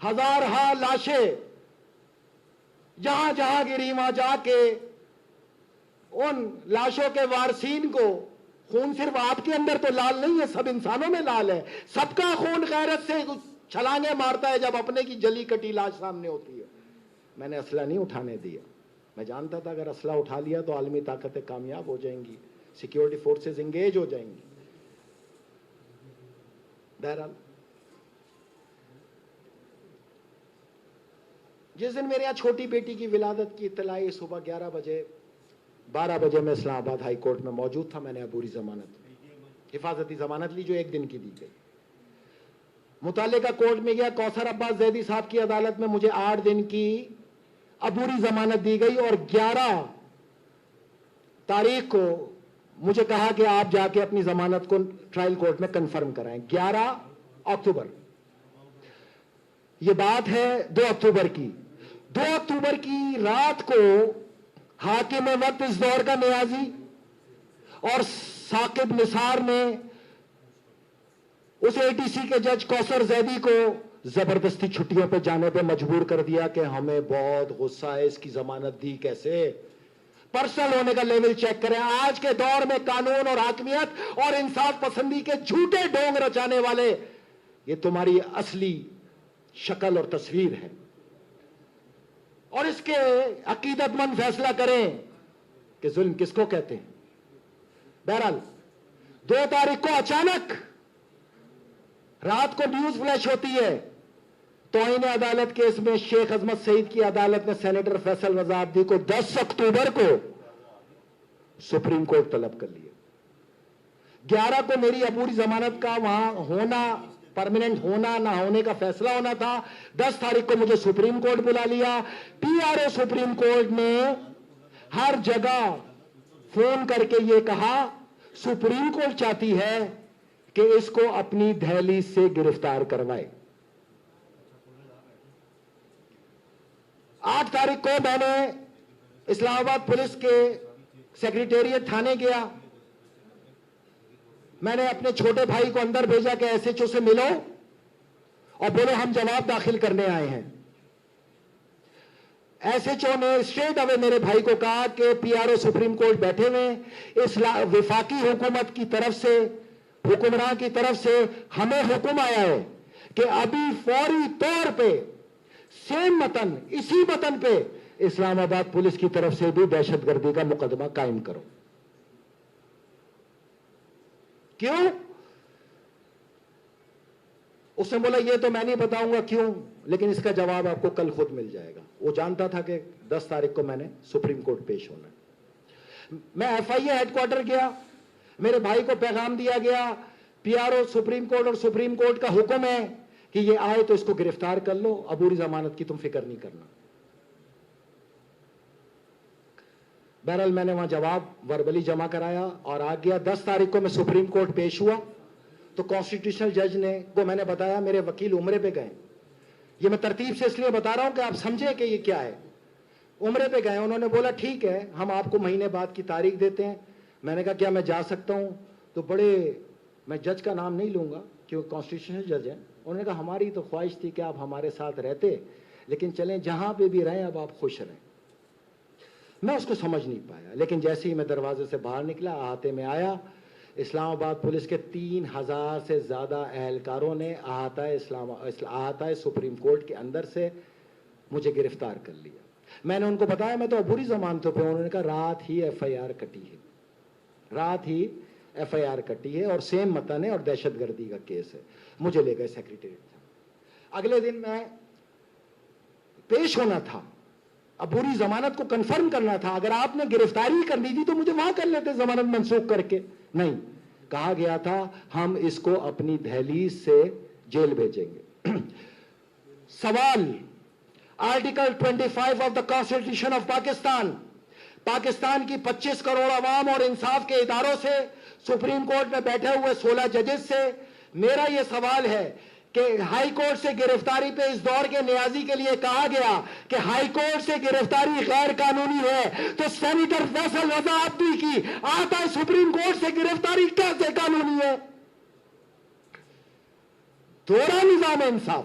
ہزارہا لاشیں جہاں جہاں گری وہاں جا کے ان لاشوں کے وارثین کو، خون صرف آپ کے اندر تو لال نہیں ہے، سب انسانوں میں لال ہے، سب کا خون غیرت سے چھلانگیں مارتا ہے جب اپنے کی جلی کٹی لاش سامنے ہوتی ہے۔ میں نے اسلحہ نہیں اٹھانے دیا، میں جانتا تھا اگر اسلحہ اٹھا لیا تو عالمی طاقتیں کامیاب ہو جائیں گی، سیکیورٹی فورسز انگیج ہو جائیں گی۔ بہرحال جس دن میرے یہاں چھوٹی بیٹی کی ولادت کی اطلاع آئی، صبح 12 بجے میں اسلام آباد ہائی کورٹ میں موجود تھا۔ میں نے عبوری ضمانت، حفاظتی ضمانت لی جو 1 دن کی دی گئی۔ متعلقہ کورٹ میں گیا، کوثر عباس زیدی صاحب کی عدالت میں مجھے 8 دن کی عبوری ضمانت دی گئی اور 11 تاریخ کو مجھے کہا کہ آپ جا کے اپنی ضمانت کو ٹرائل کورٹ میں کنفرم کرائیں۔ 11 اکتوبر، یہ بات ہے 2 اکتوبر کی۔ 2 اکتوبر کی رات کو حاکم وقت اس دور کا نیازی اور ثاقب نثار نے اس ATC کے جج کوثر زیدی کو زبردستی چھٹیوں پہ جانے پہ مجبور کر دیا کہ ہمیں بہت غصہ ہے، اس کی ضمانت دی کیسے؟ پرسنل ہونے کا لیول چیک کریں۔ آج کے دور میں قانون اور حاکمیت اور انصاف پسندی کے جھوٹے ڈونگ رچانے والے، یہ تمہاری اصلی شکل اور تصویر ہے، اور اس کے عقیدت مند فیصلہ کریں کہ ظلم کس کو کہتے ہیں۔ بہرحال 2 تاریخ کو اچانک رات کو نیوز فلیش ہوتی ہے، توہین عدالت کیس میں شیخ عظمت سعید کی عدالت نے سینیٹر فیصل رضا عابدی کو 10 اکتوبر کو سپریم کورٹ طلب کر لیا۔ 11 کو میری عبوری ضمانت کا وہاں ہونا، پرماننٹ ہونا نہ ہونے کا فیصلہ ہونا تھا۔ 10 تاریخ کو مجھے سپریم کورٹ بلا لیا۔ PRO سپریم کورٹ نے ہر جگہ فون کر کے یہ کہا، سپریم کورٹ چاہتی ہے کہ اس کو اپنی دہلیز سے گرفتار کروائے۔ 8 تاریخ کو میں نے اسلام آباد پولیس کے سیکریٹریٹ تھانے گیا۔ میں نے اپنے چھوٹے بھائی کو اندر بھیجا کہ SHO سے ملو اور بولو ہم جواب داخل کرنے آئے ہیں۔ SHO نے اسٹریٹ اوے میرے بھائی کو کہا کہ PRO سپریم کورٹ بیٹھے ہوئے، اس وفاقی حکومت کی طرف سے، حکمراں کی طرف سے ہمیں حکم آیا ہے کہ ابھی فوری طور پہ سیم متن، اسی متن پہ اسلام آباد پولیس کی طرف سے بھی دہشت گردی کا مقدمہ قائم کرو۔ کیوں؟ اس نے بولا یہ تو میں نہیں بتاؤں گا کیوں، لیکن اس کا جواب آپ کو کل خود مل جائے گا۔ وہ جانتا تھا کہ 10 تاریخ کو میں نے سپریم کورٹ پیش ہونا ہے۔ میں FIA ہیڈ کوارٹر گیا، میرے بھائی کو پیغام دیا گیا، PRO سپریم کورٹ اور سپریم کورٹ کا حکم ہے کہ یہ آئے تو اس کو گرفتار کر لو، عبوری ضمانت کی تم فکر نہیں کرنا۔ بہرحال میں نے وہاں جواب وربلی جمع کرایا اور آ گیا۔ 10 تاریخ کو میں سپریم کورٹ پیش ہوا تو کانسٹیٹیوشنل جج نے کو میں نے بتایا میرے وکیل عمرے پہ گئے۔ یہ میں ترتیب سے اس لیے بتا رہا ہوں کہ آپ سمجھیں کہ یہ کیا ہے۔ عمرے پہ گئے، انہوں نے بولا ٹھیک ہے ہم آپ کو مہینے بعد کی تاریخ دیتے ہیں۔ میں نے کہا کیا میں جا سکتا ہوں؟ تو بڑے، میں جج کا نام نہیں لوں گا کیونکہ کانسٹیٹیوشنل جج ہیں، انہوں نے کہا ہماری تو خواہش تھی کہ آپ ہمارے ساتھ رہتے، لیکن چلیں جہاں پہ بھی رہیں اب آپ خوش رہیں۔ میں اس کو سمجھ نہیں پایا، لیکن جیسے ہی میں دروازے سے باہر نکلا، احاطے میں آیا، اسلام آباد پولیس کے 3000 سے زیادہ اہلکاروں نے احاطہ سپریم کورٹ کے اندر سے مجھے گرفتار کر لیا۔ میں نے ان کو بتایا میں تو عبوری ضمانتوں پہ، انہوں نے کہا رات ہی FIR کٹی ہے، رات ہی FIR کٹی ہے اور سیم متن ہے اور دہشت گردی کا کیس ہے۔ مجھے لے گئے سیکریٹریٹ۔ اگلے دن میں پیش ہونا تھا، عبوری ضمانت کو کنفرم کرنا تھا۔ اگر آپ نے گرفتاری کرنی تھی تو مجھے وہاں کر لیتے ضمانت منسوخ کر کے، نہیں، کہا گیا تھا ہم اس کو اپنی دہلیز سے جیل بھیجیں گے۔ سوال، article 25 of the constitution of Pakistan, Pakistan کی 25 کروڑ عوام اور انصاف کے اداروں سے، سپریم کورٹ میں بیٹھے ہوئے 16 ججز سے میرا یہ سوال ہے کہ ہائی کورٹ سے گرفتاری پہ اس دور کے نیازی کے لیے کہا گیا کہ ہائی کورٹ سے گرفتاری غیر قانونی ہے، تو سینیٹر فیصل رضا عابدی کی آتا سپریم کورٹ سے گرفتاری کیسے قانونی ہے؟ دوہرا نظام انصاف۔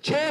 6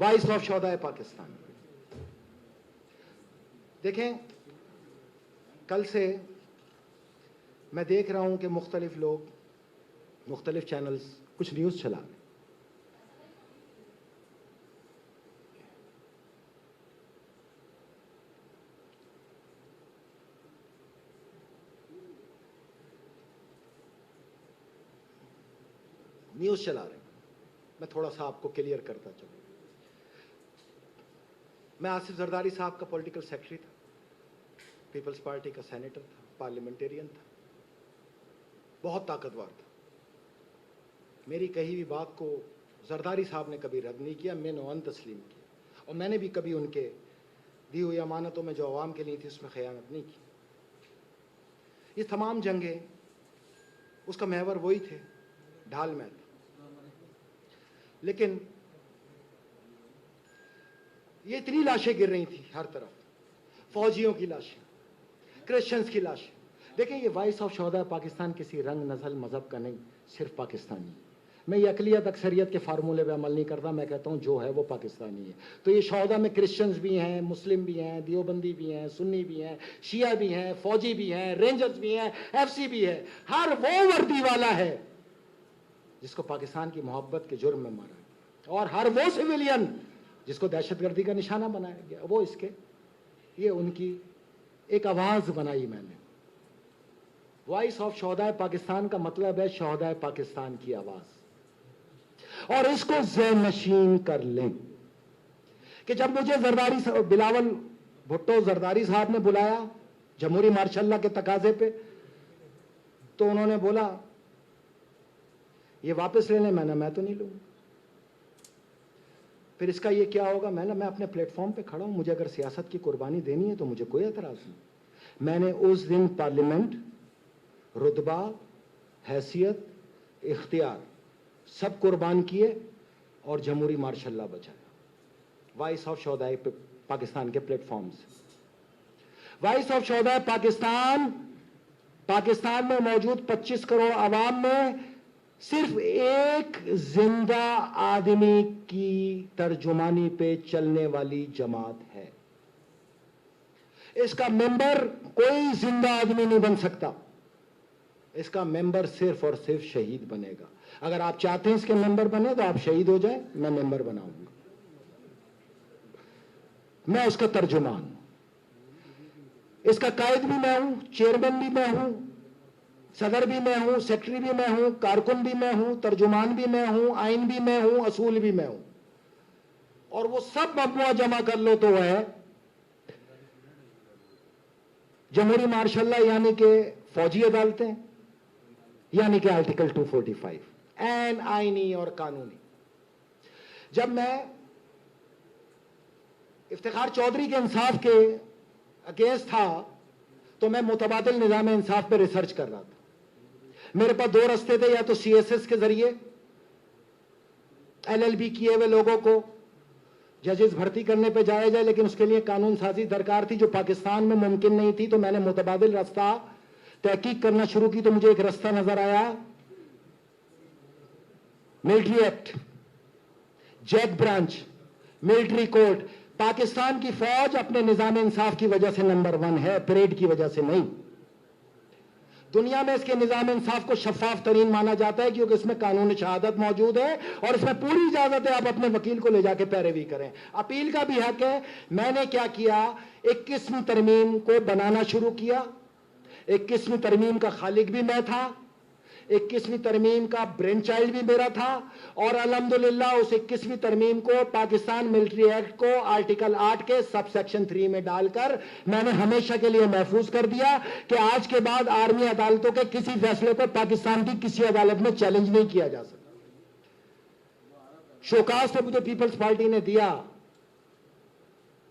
وائس آف شہدائے پاکستان. دیکھیں کل سے میں دیکھ رہا ہوں کہ مختلف لوگ مختلف چینلز کچھ نیوز چلا رہے ہیں. میں تھوڑا سا آپ کو کلیئر کرتا چلوں. میں آصف زرداری صاحب کا پولیٹیکل سیکرٹری تھا, پیپلز پارٹی کا سینیٹر تھا, پارلیمنٹیرین تھا, بہت طاقتور تھا. میری کہی ہوئی بات کو زرداری صاحب نے کبھی رد نہیں کیا, میں نے تسلیم کیا, اور میں نے بھی کبھی ان کے دی ہوئی امانتوں میں جو عوام کے لیے تھی اس میں خیانت نہیں کی. یہ تمام جنگیں اس کا محور وہی تھے, ڈھال میں تھا. لیکن یہ اتنی لاشیں گر رہی تھیں ہر طرف, فوجیوں کی لاشیں, کرسچنز کی لاشیں. دیکھیں یہ وائس آف شہداء پاکستان کسی رنگ نسل مذہب کا نہیں, صرف پاکستانی. میں یہ اقلیت اکثریت کے فارمولے پہ عمل نہیں کرتا, میں کہتا ہوں جو ہے وہ پاکستانی ہے. تو یہ شہداء میں کرسچنز بھی ہیں, مسلم بھی ہیں, دیوبندی بھی ہیں, سنی بھی ہیں, شیعہ بھی ہیں, فوجی بھی ہیں, رینجرز بھی ہیں, ایف سی بھی ہے. ہر وہ وردی والا ہے جس کو پاکستان کی محبت کے جرم میں مارا گیا, اور ہر وہ سویلین جس کو دہشت گردی کا نشانہ بنایا گیا. وہ اس کے یہ ان کی ایک آواز بنائی میں نے. وائس آف شہدائے پاکستان کا مطلب ہے شہدائے پاکستان کی آواز, اور اس کو ذہن نشین کر لیں کہ جب مجھے زرداری بلاول بھٹو زرداری صاحب نے بلایا جمہوری مارشاء اللہ کے تقاضے پہ, تو انہوں نے بولا یہ واپس لے لیں. میں تو نہیں لوں. پھر اس کا یہ کیا ہوگا؟ میں اپنے پلیٹ فارم پہ کھڑا ہوں, مجھے اگر سیاست کی قربانی دینی ہے تو مجھے کوئی اعتراض نہیں. میں نے اس دن پارلیمنٹ, رتبہ, حیثیت, اختیار سب قربان کیے اور جمہوری مارشاء اللہ بچایا. وائس آف شہدائے پاکستان کے پلیٹ فارم سے. وائس آف شہدائے پاکستان میں موجود 25 کروڑ عوام میں صرف ایک زندہ آدمی کی ترجمانی پہ چلنے والی جماعت ہے. اس کا ممبر کوئی زندہ آدمی نہیں بن سکتا. اس کا ممبر صرف اور صرف شہید بنے گا. اگر آپ چاہتے ہیں اس کے ممبر بنے تو آپ شہید ہو جائیں, میں ممبر بناؤں گا. میں اس کا ترجمان ہوں. اس کا قائد بھی میں ہوں, چیئرمین بھی میں ہوں, صدر بھی میں ہوں, سیکرٹری بھی میں ہوں, کارکن بھی میں ہوں, ترجمان بھی میں ہوں, آئین بھی میں ہوں, اصول بھی میں ہوں. اور وہ سب مجموعہ جمع کر لو تو ہے جمہوری مارشاء اللہ, یعنی کہ فوجی عدالتیں, یعنی کہ آرٹیکل 245 این آئینی اور قانونی. جب میں افتخار چودھری کے انصاف کے اگینسٹ تھا تو میں متبادل نظام انصاف پہ ریسرچ کر رہا تھا. میرے پاس دو رستے تھے, یا تو سی ایس ایس کے ذریعے ایل ایل بی کیے ہوئے لوگوں کو ججز بھرتی کرنے پہ جایا جائے, لیکن اس کے لیے قانون سازی درکار تھی جو پاکستان میں ممکن نہیں تھی. تو میں نے متبادل راستہ تحقیق کرنا شروع کی, تو مجھے ایک راستہ نظر آیا, military act, Jack branch, military court. Pakistan کی فوج اپنے نظام انصاف کی وجہ سے نمبر 1 ہے, پریڈ کی وجہ سے نہیں. دنیا میں اس کے نظام انصاف کو شفاف ترین مانا جاتا ہے کیونکہ اس میں قانون شہادت موجود ہے, اور اس میں پوری اجازت ہے آپ اپنے وکیل کو لے جا کے پیروی کریں. اپیل کا بھی حق ہے. میں نے کیا کیا, 21ویں ترمیم کو بنانا شروع کیا. 21ویں ترمیم کا خالق بھی میں تھا, 21ویں ترمیم کا برین چائلڈ بھی میرا تھا, اور الحمدللہ اس 21ویں ترمیم کو پاکستان ملٹری ایکٹ کو آرٹیکل 8 کے سب سیکشن 3 میں ڈال کر میں نے ہمیشہ کے لیے محفوظ کر دیا کہ آج کے بعد آرمی عدالتوں کے کسی فیصلے کو پاکستان کی کسی عدالت میں چیلنج نہیں کیا جا سکتا. شوکاز تو مجھے پیپلز پارٹی نے دیا,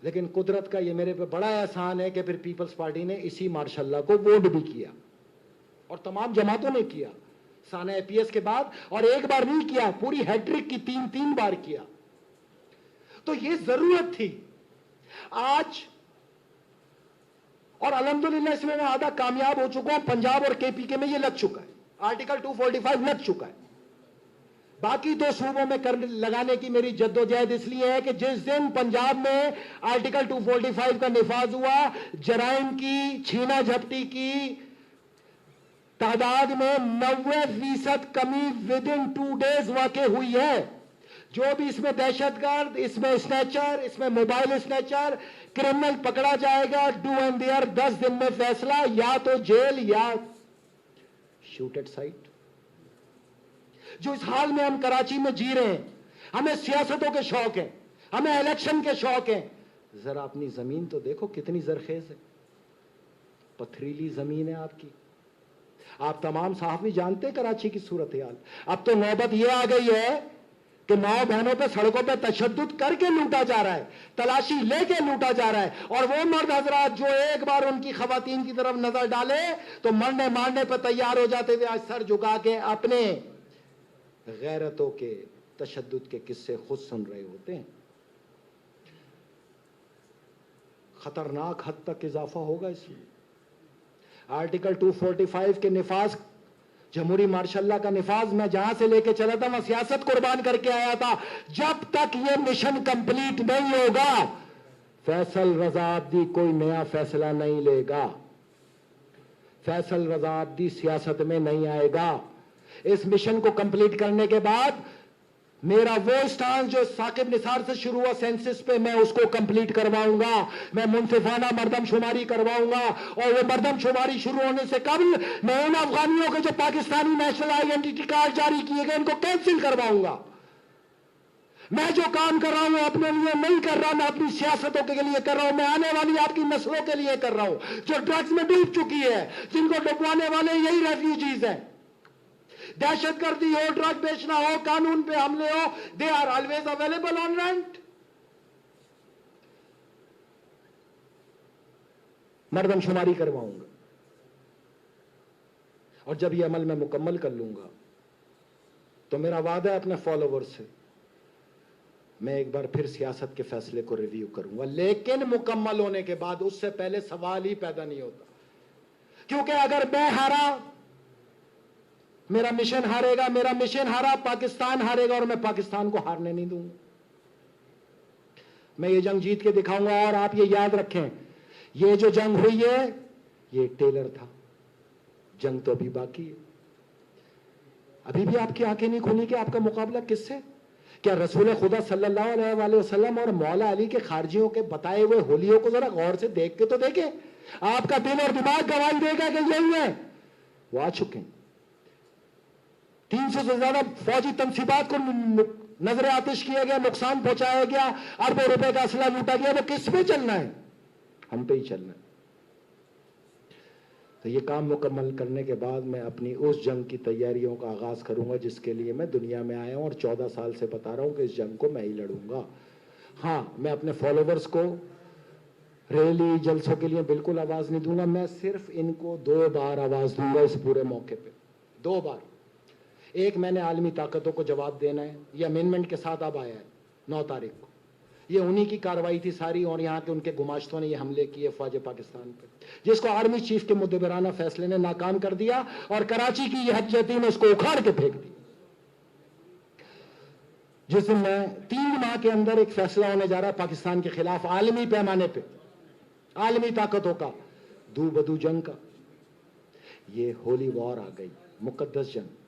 لیکن قدرت کا یہ میرے پہ بڑا احسان ہے کہ پھر پیپلز پارٹی نے اسی مارشاء اللہ کو ووٹ بھی کیا, اور تمام جماعتوں نے کیا سانہ اے پی ایس کے بعد, اور ایک بار نہیں کیا, پوری ہیٹرک کی 3 بار کیا. تو یہ ضرورت تھی آج, اور الحمدللہ اس میں میں آدھا کامیاب ہو چکا ہوں. پنجاب اور کے پی کے میں یہ لگ چکا ہے, آرٹیکل 245 لگ چکا ہے. باقی 2 صوبوں میں لگانے کی میری جدوجہد اس لیے ہے کہ جس دن پنجاب میں آرٹیکل 245 کا نفاذ ہوا، جرائم کی، چھینا جھپٹی کی تعداد میں 90% کمی ودن 2 days واقع ہوئی ہے۔ جو بھی اس میں دہشت گرد، اس میں اسنیچر، اس میں موبائل اسنیچر کرمنل پکڑا جائے گا، ڈو اینڈ دیئر 10 دن میں فیصلہ، یا تو جیل یا شوٹ ایٹ سائٹ۔ جو اس حال میں ہم کراچی میں جی رہے ہیں، ہمیں سیاستوں کے شوق ہیں، ہمیں الیکشن کے شوق ہیں، ذرا اپنی زمین تو دیکھو کتنی زرخیز ہے، پتھریلی زمین ہے آپ کی۔ آپ تمام صحافی جانتے ہیں کراچی کی صورتحال۔ اب تو نوبت یہ آ گئی ہے کہ ماؤں بہنوں پہ سڑکوں پہ تشدد کر کے لوٹا جا رہا ہے، تلاشی لے کے لوٹا جا رہا ہے، اور وہ مرد حضرات جو ایک بار ان کی خواتین کی طرف نظر ڈالے تو مرنے مارنے پہ تیار ہو جاتے تھے، آج سر جھکا کے اپنے غیرتوں کے تشدد کے قصے خود سن رہے ہوتے ہیں۔ خطرناک حد تک اضافہ ہوگا اس میں۔ آرٹیکل 245 کے نفاذ، جمہوری مارشل لا کا نفاذ، میں جہاں سے لے کے چلا تھا میں سیاست قربان کر کے آیا تھا، جب تک یہ مشن کمپلیٹ نہیں ہوگا فیصل رضا عابدی کوئی نیا فیصلہ نہیں لے گا، فیصل رضا عابدی سیاست میں نہیں آئے گا۔ اس مشن کو کمپلیٹ کرنے کے بعد میرا وہ سٹانس جو ثاقب نثار سے شروع ہوا سینسس پہ، میں اس کو کمپلیٹ کرواؤں گا، میں منصفانہ مردم شماری کرواؤں گا، اور وہ مردم شماری شروع ہونے سے قبل میں ان افغانیوں کے جو پاکستانی نیشنل آئیڈینٹی کارڈ جاری کیے گئے ان کو کینسل کرواؤں گا۔ میں جو کام کر رہا ہوں اپنے لیے نہیں کر رہا، میں اپنی سیاستوں کے لیے کر رہا ہوں، میں آنے والی آپ کی نسلوں کے لیے کر رہا ہوں جو ڈرگز میں ڈوب چکی ہے، جن کو ڈبوانے والے یہی ریفیوجیز ہیں۔ دہشت گردی ہو، ڈرگ بیچنا ہو، قانون پہ حملے ہو، they are always available on rent. مردم شماری کرواؤں گا، اور جب یہ عمل میں مکمل کر لوں گا تو میرا وعدہ ہے اپنے فالوور سے، میں ایک بار پھر سیاست کے فیصلے کو ریویو کروں گا، لیکن مکمل ہونے کے بعد اس سے پہلے سوال ہی پیدا نہیں ہوتا، کیونکہ اگر میں ہارا میرا مشن ہارے گا، میرا مشن ہارا پاکستان ہارے گا، اور میں پاکستان کو ہارنے نہیں دوں گا۔ میں یہ جنگ جیت کے دکھاؤں گا، اور آپ یہ یاد رکھیں یہ جو جنگ ہوئی ہے یہ ٹیلر تھا، جنگ تو ابھی باقی ہے۔ ابھی بھی آپ کی آنکھیں نہیں کھلی کہ آپ کا مقابلہ کس سے؟ کیا رسول خدا صلی اللہ علیہ وآلہ وسلم اور مولا علی کے خارجیوں کے بتائے ہوئے ہولیوں کو ذرا غور سے دیکھ کے تو دیکھیں، آپ کا دل اور دماغ گواہی دے گا کہ یہی ہے۔ وہ آ چکے ہیں، 300 سے زیادہ فوجی تنصیبات کو نظر آتش کیا گیا، نقصان پہنچایا گیا، اربوں روپے کا اسلحہ لوٹا گیا، وہ کس پہ چلنا ہے؟ ہم پہ ہی چلنا ہے۔ تو یہ کام مکمل کرنے کے بعد میں اپنی اس جنگ کی تیاریوں کا آغاز کروں گا جس کے لیے میں دنیا میں آیا ہوں، اور 14 سال سے بتا رہا ہوں کہ اس جنگ کو میں ہی لڑوں گا۔ ہاں، میں اپنے فالوورز کو ریلی جلسوں کے لیے بالکل آواز نہیں دوں گا، میں صرف ان کو 2 بار آواز دوں گا اس پورے موقع پہ، 2 بار۔ ایک میں نے عالمی طاقتوں کو جواب دینا ہے، یہ امینڈمنٹ کے ساتھ اب آیا ہے 9 تاریخ کو، یہ انہی کی کارروائی تھی ساری، اور یہاں کے ان کے گماشتوں نے یہ حملے کیے فوج پاکستان پہ، جس کو آرمی چیف کے مدبرانہ فیصلے نے ناکام کر دیا، اور کراچی کی یہ حجتی نے اس کو اکھاڑ کے پھینک دی۔ جس دن میں 3 ماہ کے اندر ایک فیصلہ ہونے جا رہا ہے پاکستان کے خلاف عالمی پیمانے پہ، عالمی طاقتوں کا، دو بدو جنگ کا، یہ ہولی وار آ گئی، مقدس جنگ۔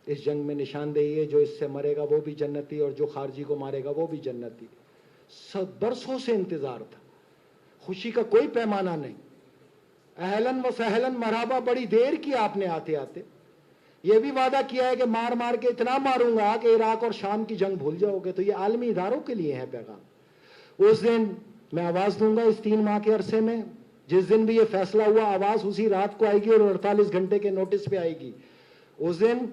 اس جنگ میں نشاندہی ہے جو اس سے مرے گا وہ بھی جنتی، اور جو خارجی کو مارے گا وہ بھی جنتی۔ برسوں سے انتظار تھا، خوشی کا کوئی پیمانہ نہیں، اہلن و سہلن مرحبا، بڑی دیر کی آپ نے آتے آتے۔ یہ بھی وعدہ کیا ہے کہ مار مار کے اتنا ماروں گا کہ عراق اور شام کی جنگ بھول جاؤ گے، تو یہ عالمی اداروں کے لیے ہے پیغام۔ اس دن میں آواز دوں گا، اس 3 ماہ کے عرصے میں جس دن بھی یہ فیصلہ ہوا آواز اسی رات کو آئے گی، اور 48 گھنٹے کے نوٹس پہ آئے گی۔ اس دن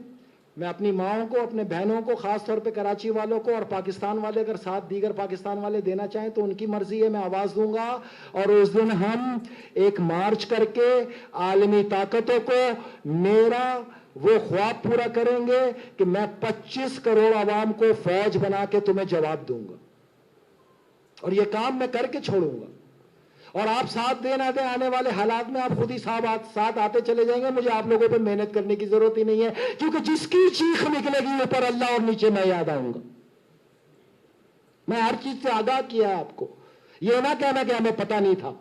میں اپنی ماؤں کو، اپنے بہنوں کو، خاص طور پہ کراچی والوں کو، اور پاکستان والے اگر ساتھ دیگر پاکستان والے دینا چاہیں تو ان کی مرضی ہے، میں آواز دوں گا، اور اس دن ہم ایک مارچ کر کے عالمی طاقتوں کو میرا وہ خواب پورا کریں گے کہ میں 25 کروڑ عوام کو فوج بنا کے تمہیں جواب دوں گا، اور یہ کام میں کر کے چھوڑوں گا۔ اور آپ ساتھ دے نہ دیں آنے والے حالات میں آپ خود ہی ساتھ آتے چلے جائیں گے. مجھے آپ لوگوں پہ محنت کرنے کی ضرورت ہی نہیں ہے, کیونکہ جس کی چیخ نکلے گی اوپر اللہ اور نیچے میں یاد آؤں گا. میں ہر چیز سے آگاہ کیا آپ کو, یہ نہ کہنا کہ ہمیں پتہ نہیں تھا.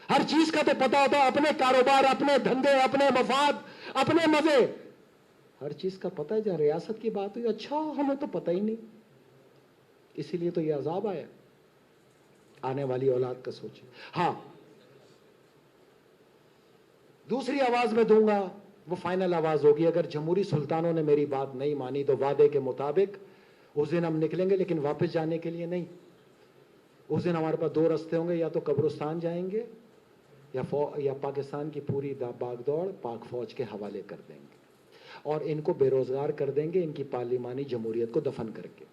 ہر چیز کا تو پتہ ہوتا, اپنے کاروبار, اپنے دھندے, اپنے مفاد, اپنے مزے, ہر چیز کا پتہ ہے. جہاں ریاست کی بات ہوئی, اچھا ہمیں تو پتہ ہی نہیں, اسی لیے تو یہ عذاب آیا. آنے والی اولاد کا سوچیں. ہاں, دوسری آواز میں دوں گا, وہ فائنل آواز ہوگی. اگر جمہوری سلطانوں نے میری بات نہیں مانی تو وعدے کے مطابق اس دن ہم نکلیں گے, لیکن واپس جانے کے لیے نہیں. اس دن ہمارے پاس دو رستے ہوں گے, یا تو قبرستان جائیں گے یا پاکستان کی پوری باغ دوڑ پاک فوج کے حوالے کر دیں گے, اور ان کو بے روزگار کر دیں گے, ان کی پارلیمانی جمہوریت کو دفن کر کے.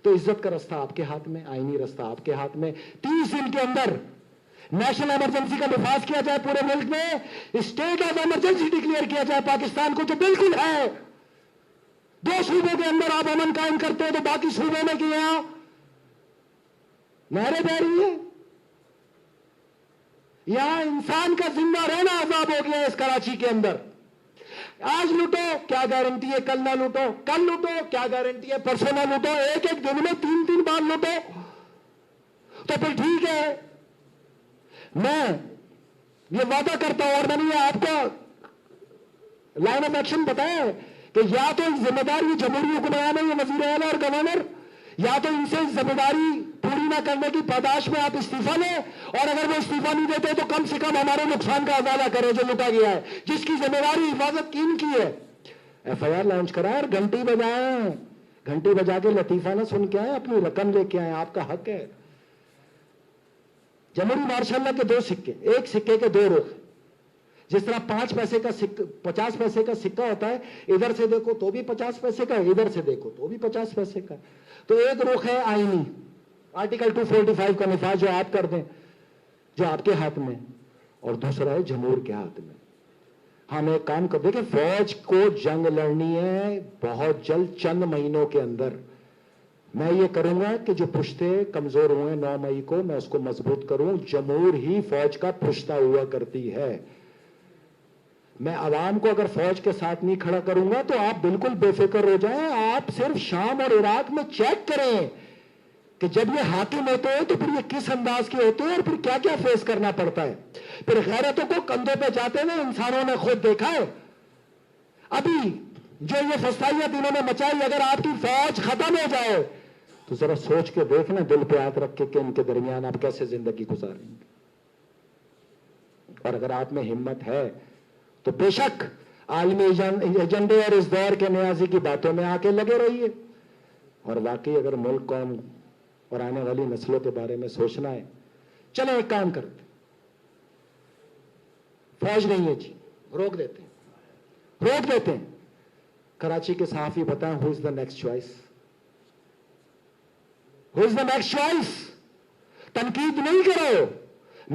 تو عزت کا رستہ آپ کے ہاتھ میں, آئینی رستہ آپ کے ہاتھ میں. 30 دن کے اندر نیشنل ایمرجنسی کا نفاذ کیا جائے پورے ملک میں, اسٹیٹ آف ایمرجنسی ڈکلیئر کیا جائے پاکستان کو, جو بالکل ہے. 2 صوبوں کے اندر آپ امن قائم کرتے ہیں تو باقی صوبوں میں کہ یہاں نہریں بہ رہی ہیں. یہاں انسان کا زندہ رہنا عذاب ہو گیا ہے اس کراچی کے اندر. آج لوٹو, کیا گارنٹی ہے کل نہ لوٹو, کل لوٹو, کیا گارنٹی ہے پرسوں نہ لوٹو. ایک دن میں 3 بار لوٹو تو پھر ٹھیک ہے. میں یہ وعدہ کرتا ہوں, اور میں نے آپ کو لائن آف ایکشن بتایا کہ یا تو ذمہ داری جمہوری حکمران ہے, یہ وزیر اعلیٰ اور گورنر, یا تو ان سے ذمہ داری پوری نہ کرنے کی پاداش میں آپ استعفیٰ لیں, اور اگر وہ استعفیٰ نہیں دیتے تو کم سے کم ہمارے نقصان کا ازالہ کریں جو لوٹا گیا ہے, جس کی ذمہ داری حفاظت کین کی ہے. FIR لانچ کرائیں اور گھنٹی بجائیں, گھنٹی بجا کے لطیفہ نہ سن کے آئیں, اپنی رقم لے کے آئیں, آپ کا حق ہے. جمہوری مارشاء اللہ کے 2 سکے, ایک سکے کے 2 رخ. جس طرح 5 پیسے کا 50 پیسے کا سکہ ہوتا ہے, ادھر سے دیکھو تو بھی 50 پیسے کا, ادھر سے دیکھو تو بھی 50 پیسے کا. تو ایک رخ ہے آئینی, آرٹیکل 245 کا نفاذ جو آپ کر دیں, جو آپ کے ہاتھ میں, اور دوسرا ہے جمہور کے ہاتھ میں. ہم ایک کام کر دیں کہ فوج کو جنگ لڑنی ہے بہت جلد, چند مہینوں کے اندر. میں یہ کروں گا کہ جو پشتے کمزور ہوئے 9 مئی کو, میں اس کو مضبوط کروں. جمہور ہی فوج کا پشتہ ہوا کرتی ہے. میں عوام کو اگر فوج کے ساتھ نہیں کھڑا کروں گا تو آپ بالکل بے فکر ہو جائیں. آپ صرف شام اور عراق میں چیک کریں کہ جب یہ حاکم ہوتے ہیں تو پھر یہ کس انداز کے ہوتے ہیں اور پھر کیا کیا فیس کرنا پڑتا ہے. پھر غیرتوں کو کندھوں پہ جاتے ہوئے انسانوں نے خود دیکھا ہے. ابھی جو یہ فسائیت انہوں نے مچائی, اگر آپ کی فوج ختم ہو جائے تو ذرا سوچ کے دیکھنا, دل پہ ہاتھ رکھ کے, کہ ان کے درمیان آپ کیسے زندگی گزاریں گے. اور اگر آپ میں ہمت ہے تو بے شک عالمی ایجنڈے اور اس دور کے نیازی کی باتوں میں آ کے لگے رہیے. اور واقعی اگر ملک, قوم اور آنے والی نسلوں کے بارے میں سوچنا ہے, چلیں ایک کام کرتے, فوج نہیں ہے جی, روک دیتے ہیں. کراچی کے صحافی بتائیں, who is the next choice, who is the next choice. تنقید نہیں کرو.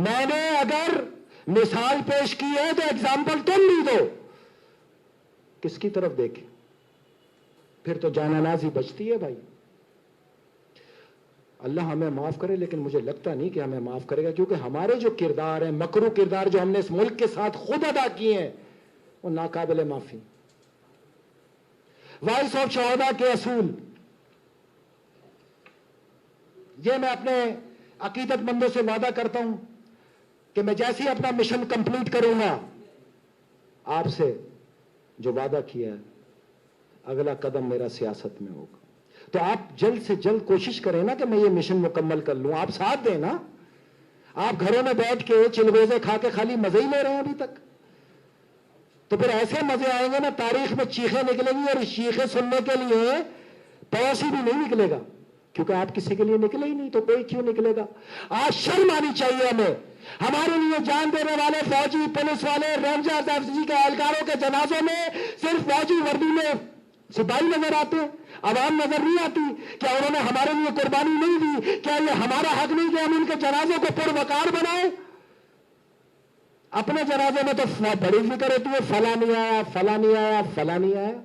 میں نے اگر مثال پیش کی ہے تو ایگزامپل تم بھی دو. کس کی طرف دیکھیں, پھر تو جانانازی بچتی ہے بھائی. اللہ ہمیں معاف کرے, لیکن مجھے لگتا نہیں کہ ہمیں معاف کرے گا, کیونکہ ہمارے جو کردار ہیں, مکرو کردار جو ہم نے اس ملک کے ساتھ خود ادا کیے ہیں, وہ ناقابل معافی. وائس آف شہداء کے اصول, یہ میں اپنے عقیدت مندوں سے وعدہ کرتا ہوں کہ میں جیسے ہی اپنا مشن کمپلیٹ کروں گا, آپ سے جو وعدہ کیا ہے, اگلا قدم میرا سیاست میں ہوگا. تو آپ جلد سے جلد کوشش کریں نا کہ میں یہ مشن مکمل کر لوں. آپ ساتھ دیں نا. آپ گھروں میں بیٹھ کے چلگوزے کھا کے خالی مزے ہی لے رہے ہیں ابھی تک, تو پھر ایسے مزے آئیں گے نا, تاریخ میں چیخیں نکلیں گی, اور اس چیخیں سننے کے لیے پڑوسی بھی نہیں نکلے گا, کیونکہ آپ کسی کے لیے نکلے ہی نہیں, تو کوئی کیوں نکلے گا. آج شرم آنی چاہیے ہمیں. ہمارے لیے جان دینے والے فوجی, پولیس والے, رینجرز, FCG کے اہلکاروں کے جنازوں میں صرف فوجی وردی میں سپاہی نظر آتے, عوام نظر نہیں آتی. کیا انہوں نے ہمارے لیے قربانی نہیں دی؟ کیا یہ ہمارا حق نہیں کہ ہم ان کے جنازوں کو پروقار بنائیں؟ اپنے جنازے میں تو بڑی فکر ہوتی ہے, فلاں نہیں آیا, فلاں نہیں آیا, فلاں نہیں آیا.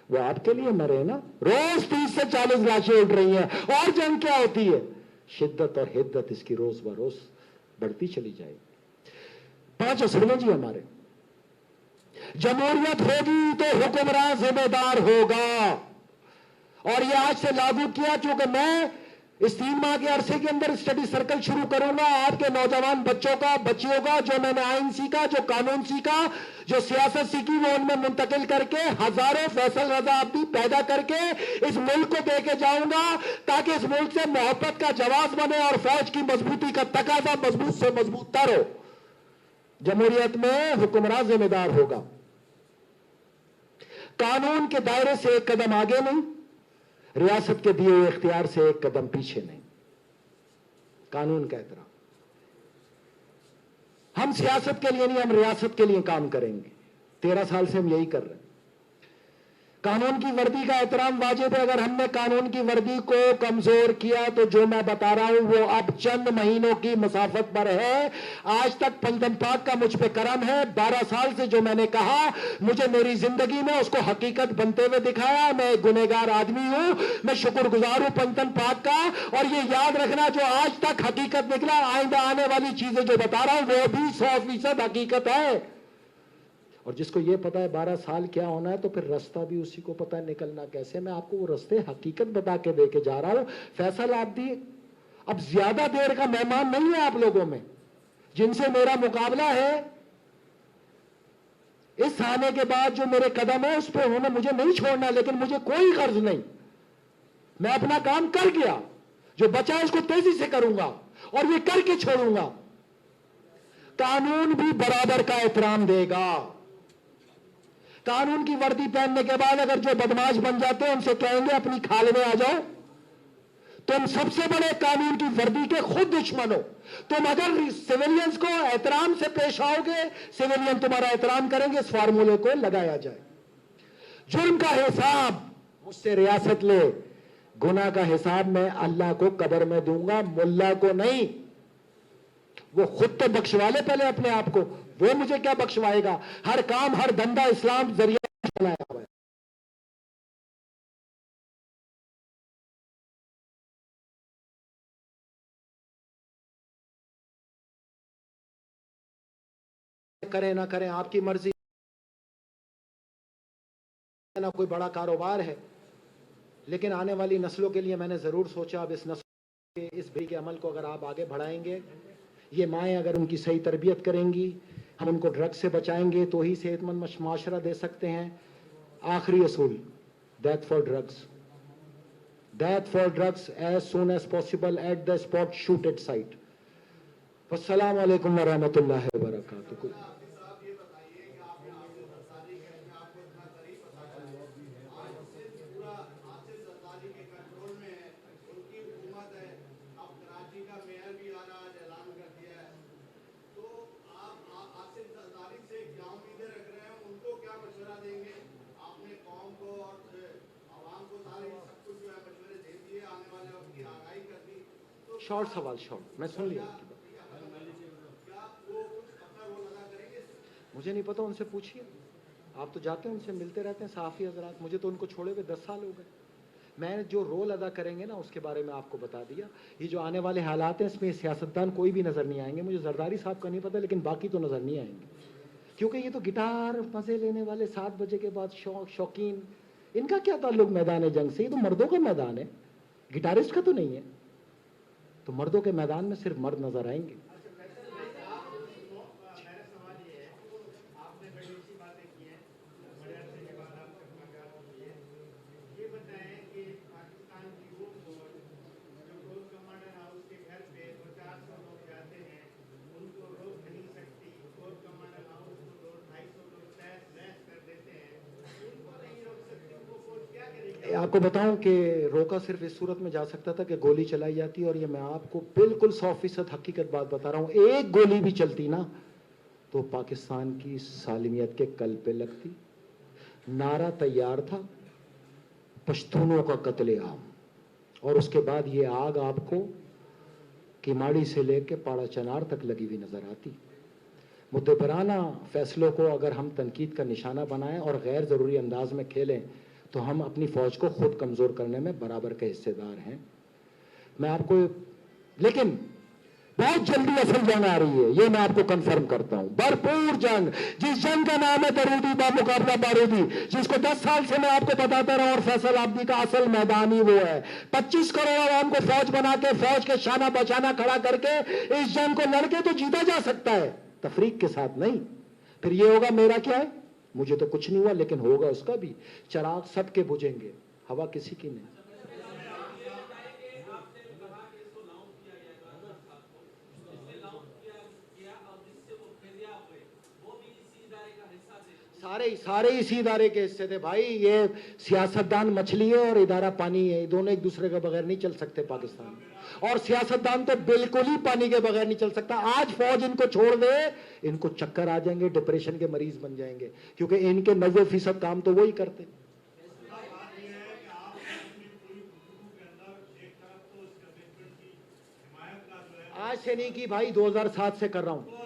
وہ آپ کے لیے مرے نا. روز 30 سے 40 لاشیں اٹھ رہی ہیں, اور جنگ کیا ہوتی ہے, شدت اور حدت اس کی روز بروز بڑھتی چلی جائے گی۔ 5 اصولیں جی ہمارے، جمہوریت ہوگی تو حکمراں ذمہ دار ہوگا، اور یہ آج سے لاگو کیا چونکہ میں اس 3 ماہ کے عرصے کے اندر اسٹڈی سرکل شروع کروں گا آپ کے نوجوان بچوں کا، بچیوں کا، جو میں نے آئین سیکھا، جو قانون سیکھا، جو سیاست سیکھی، وہ ان میں منتقل کر کے ہزاروں فیصل رضا عابدی پیدا کر کے اس ملک کو دے کے جاؤں گا، تاکہ اس ملک سے محبت کا جواز بنے اور فوج کی مضبوطی کا تقاضا مضبوط سے مضبوط تر ہو۔ جمہوریت میں حکمراں ذمہ دار ہوگا، قانون کے دائرے سے ایک قدم آگے نہیں، ریاست کے دیے ہوئے اختیار سے ایک قدم پیچھے نہیں، قانون کا احترام۔ ہم سیاست کے لیے نہیں، ہم ریاست کے لیے کام کریں گے، 13 سال سے ہم یہی کر رہے ہیں۔ قانون کی وردی کا احترام واجب ہے، اگر ہم نے قانون کی وردی کو کمزور کیا تو جو میں بتا رہا ہوں وہ اب چند مہینوں کی مسافت پر ہے۔ آج تک پنجتن پاک کا مجھ پہ کرم ہے، 12 سال سے جو میں نے کہا مجھے میری زندگی میں اس کو حقیقت بنتے ہوئے دکھایا۔ میں ایک گنہگار آدمی ہوں، میں شکر گزار ہوں پنجتن پاک کا، اور یہ یاد رکھنا جو آج تک حقیقت نکلا، آئندہ آنے والی چیزیں جو بتا رہا ہوں وہ بھی 100% حقیقت ہے۔ اور جس کو یہ پتا ہے 12 سال کیا ہونا ہے تو پھر رستہ بھی اسی کو پتا ہے نکلنا کیسے۔ میں آپ کو وہ رستے حقیقت بتا کے دے کے جا رہا ہوں۔ فیصل عابدی اب زیادہ دیر کا مہمان نہیں ہے آپ لوگوں میں، جن سے میرا مقابلہ ہے اس آنے کے بعد جو میرے قدم ہے اس پہ انہوں نے مجھے نہیں چھوڑنا، لیکن مجھے کوئی غرض نہیں، میں اپنا کام کر گیا، جو بچا ہے اس کو تیزی سے کروں گا اور یہ کر کے چھوڑوں گا۔ قانون بھی برابر کا احترام دے گا۔ قانون کی وردی پہننے کے بعد اگر جو بدماش بن جاتے ہیں ان سے کہیں گے اپنی کھال میں آ جاؤ، تم سب سے بڑے قانون کی وردی کے خود دشمن ہو۔ تم اگر سیویلینز کو احترام سے پیش آؤ گے، سیویلین تمہارا احترام کریں گے، اس فارمولے کو لگایا جائے۔ جرم کا حساب مجھ سے ریاست لے، گناہ کا حساب میں اللہ کو قبر میں دوں گا، ملا کو نہیں۔ وہ خود تو بخشوا لے پہلے اپنے آپ کو، وہ مجھے کیا بخشوائے گا؟ ہر کام ہر دھندا اسلام ذریعہ چلایا ہوا ہے۔ کریں نہ کریں آپ کی مرضی، نہ کوئی بڑا کاروبار ہے، لیکن آنے والی نسلوں کے لیے میں نے ضرور سوچا اب اس نسل کے اس بھی کے عمل کو اگر آپ آگے بڑھائیں گے، یہ مائیں اگر ان کی صحیح تربیت کریں گی، ہم ان کو ڈرگ سے بچائیں گے تو ہی صحت مند معاشرہ دے سکتے ہیں۔ آخری اصول، death for drugs. Death for drugs as soon as possible at the spot, shoot at site. السلام علیکم ورحمۃ اللہ وبرکاتہ۔ شارٹ سوال، شارٹ، میں سن لیا آپ کی بات۔ مجھے نہیں پتا، ان سے پوچھیے، آپ تو جاتے ہیں ان سے ملتے رہتے ہیں صحافی حضرات، مجھے تو ان کو چھوڑے ہوئے 10 سال ہو گئے۔ میں جو رول ادا کریں گے نا اس کے بارے میں آپ کو بتا دیا۔ یہ جو آنے والے حالات ہیں اس میں سیاستدان کوئی بھی نظر نہیں آئیں گے، مجھے زرداری صاحب کا نہیں پتا لیکن باقی تو نظر نہیں آئیں گے، کیونکہ یہ تو گٹار مزے لینے والے 7 بجے کے بعد شوقین، ان کا کیا تعلق میدان جنگ سے؟ یہ تو مردوں کا میدان ہے، گٹارسٹ کا تو نہیں ہے۔ تو مردوں کے میدان میں صرف مرد نظر آئیں گے۔ آپ کو بتاؤں کہ روکا صرف اس صورت میں جا سکتا تھا کہ گولی چلائی جاتی، اور یہ میں آپ کو بالکل 100% حقیقت بات بتا رہا ہوں، ایک گولی بھی چلتی نا تو پاکستان کی سالمیت کے کل پہ لگتی۔ نعرہ تیار تھا، پشتونوں کا قتل عام، اور اس کے بعد یہ آگ آپ کو کیماڑی سے لے کے پاڑا چنار تک لگی ہوئی نظر آتی۔ مدبرانہ فیصلوں کو اگر ہم تنقید کا نشانہ بنائیں اور غیر ضروری انداز میں کھیلیں تو ہم اپنی فوج کو خود کمزور کرنے میں برابر کے حصے دار ہیں۔ میں آپ کو لیکن بہت جلدی اصل جنگ آ رہی ہے، یہ میں آپ کو کنفرم کرتا ہوں، بھرپور جنگ، جس جنگ کا نام ہے درودی با مقابلہ بارودی، جس کو 10 سال سے میں آپ کو بتاتا رہا ہوں، اور فیصل آبادی کا اصل میدان ہی وہ ہے۔ 25 کروڑ عوام کو فوج بنا کے، فوج کے شانہ بشانہ کھڑا کر کے اس جنگ کو لڑ کے تو جیتا جا سکتا ہے، تفریق کے ساتھ نہیں۔ پھر یہ ہوگا میرا کیا ہے، مجھے تو کچھ نہیں ہوا، لیکن ہوگا اس کا بھی۔ چراغ سب کے بجھیں گے، ہوا کسی کی نہیں۔ سارے اسی ادارے کے حصے تھے بھائی، یہ سیاستدان مچھلی ہے اور ادارہ پانی ہے، دونوں ایک دوسرے کے بغیر نہیں چل سکتے پاکستان میں، اور سیاستدان تو بالکل ہی پانی کے بغیر نہیں چل سکتا۔ آج فوج ان کو چھوڑ دے، ان کو چکر آ جائیں گے، ڈپریشن کے مریض بن جائیں گے، کیونکہ ان کے 90% کام تو وہی کرتے۔ آج سے نہیں کی بھائی، 2007 سے کر رہا ہوں۔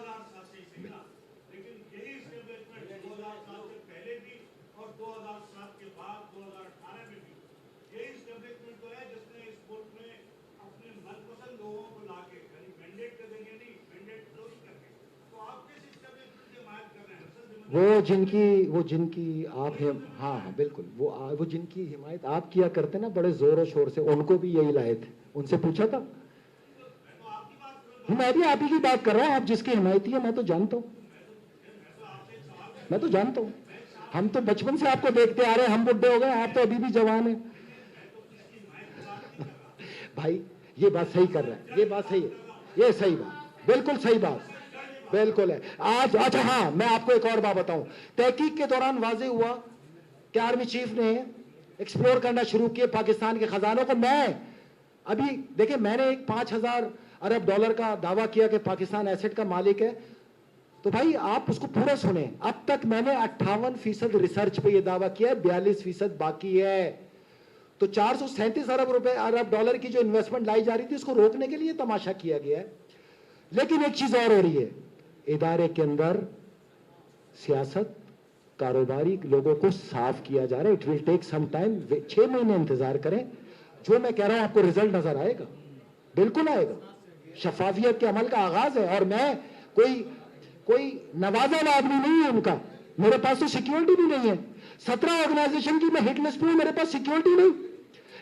وہ جن کی آپ ہیں، ہاں بالکل، وہ جن کی حمایت آپ کیا کرتے نا بڑے زور و شور سے، ان کو بھی یہی لائے تھے، ان سے پوچھا تھا۔ میں بھی آپ ہی کی بات کر رہا ہوں، آپ جس کی حمایتی ہے، میں تو جانتا ہوں، ہم تو بچپن سے آپ کو دیکھتے آ رہے ہیں، ہم بڈھے ہو گئے، آپ تو ابھی بھی جوان ہیں بھائی۔ یہ بات صحیح کر رہا ہے، یہ بات صحیح ہے، یہ صحیح بات، بالکل صحیح بات، بالکل ہے۔ آج اچھا ہاں، میں آپ کو ایک اور بات بتاؤں، تحقیق کے دوران واضح ہوا کہ آرمی چیف نے ایکسپلور کرنا شروع کیے پاکستان کے خزانوں کو۔ میں ابھی دیکھیں، میں نے ایک 5,000 ارب ڈالر کا دعویٰ کیا کہ پاکستان ایسٹ کا مالک ہے، تو بھائی آپ اس کو پورا سنیں۔ اب تک میں نے 58% ریسرچ پہ یہ دعویٰ کیا ہے، 42% باقی ہے۔ تو 437 ارب ڈالر کی جو انویسٹمنٹ لائی جا رہی تھی، اس کو روکنے کے لیے تماشا کیا گیا ہے۔ لیکن ایک چیز اور ہو رہی ہے، ادارے کے اندر سیاست، کاروباری لوگوں کو صاف کیا جا رہا ہے۔ It will take some time, 6 مہینے انتظار کریں، جو میں کہہ رہا ہوں آپ کو رزلٹ نظر آئے گا، بالکل آئے گا۔ شفافیت کے عمل کا آغاز ہے، اور میں کوئی نوازا آدمی نہیں ہے ان کا، میرے پاس تو سیکیورٹی بھی نہیں ہے۔ 17 آرگنائزیشن کی میں ہٹ لسٹ میں ہوں، میرے پاس سیکیورٹی نہیں،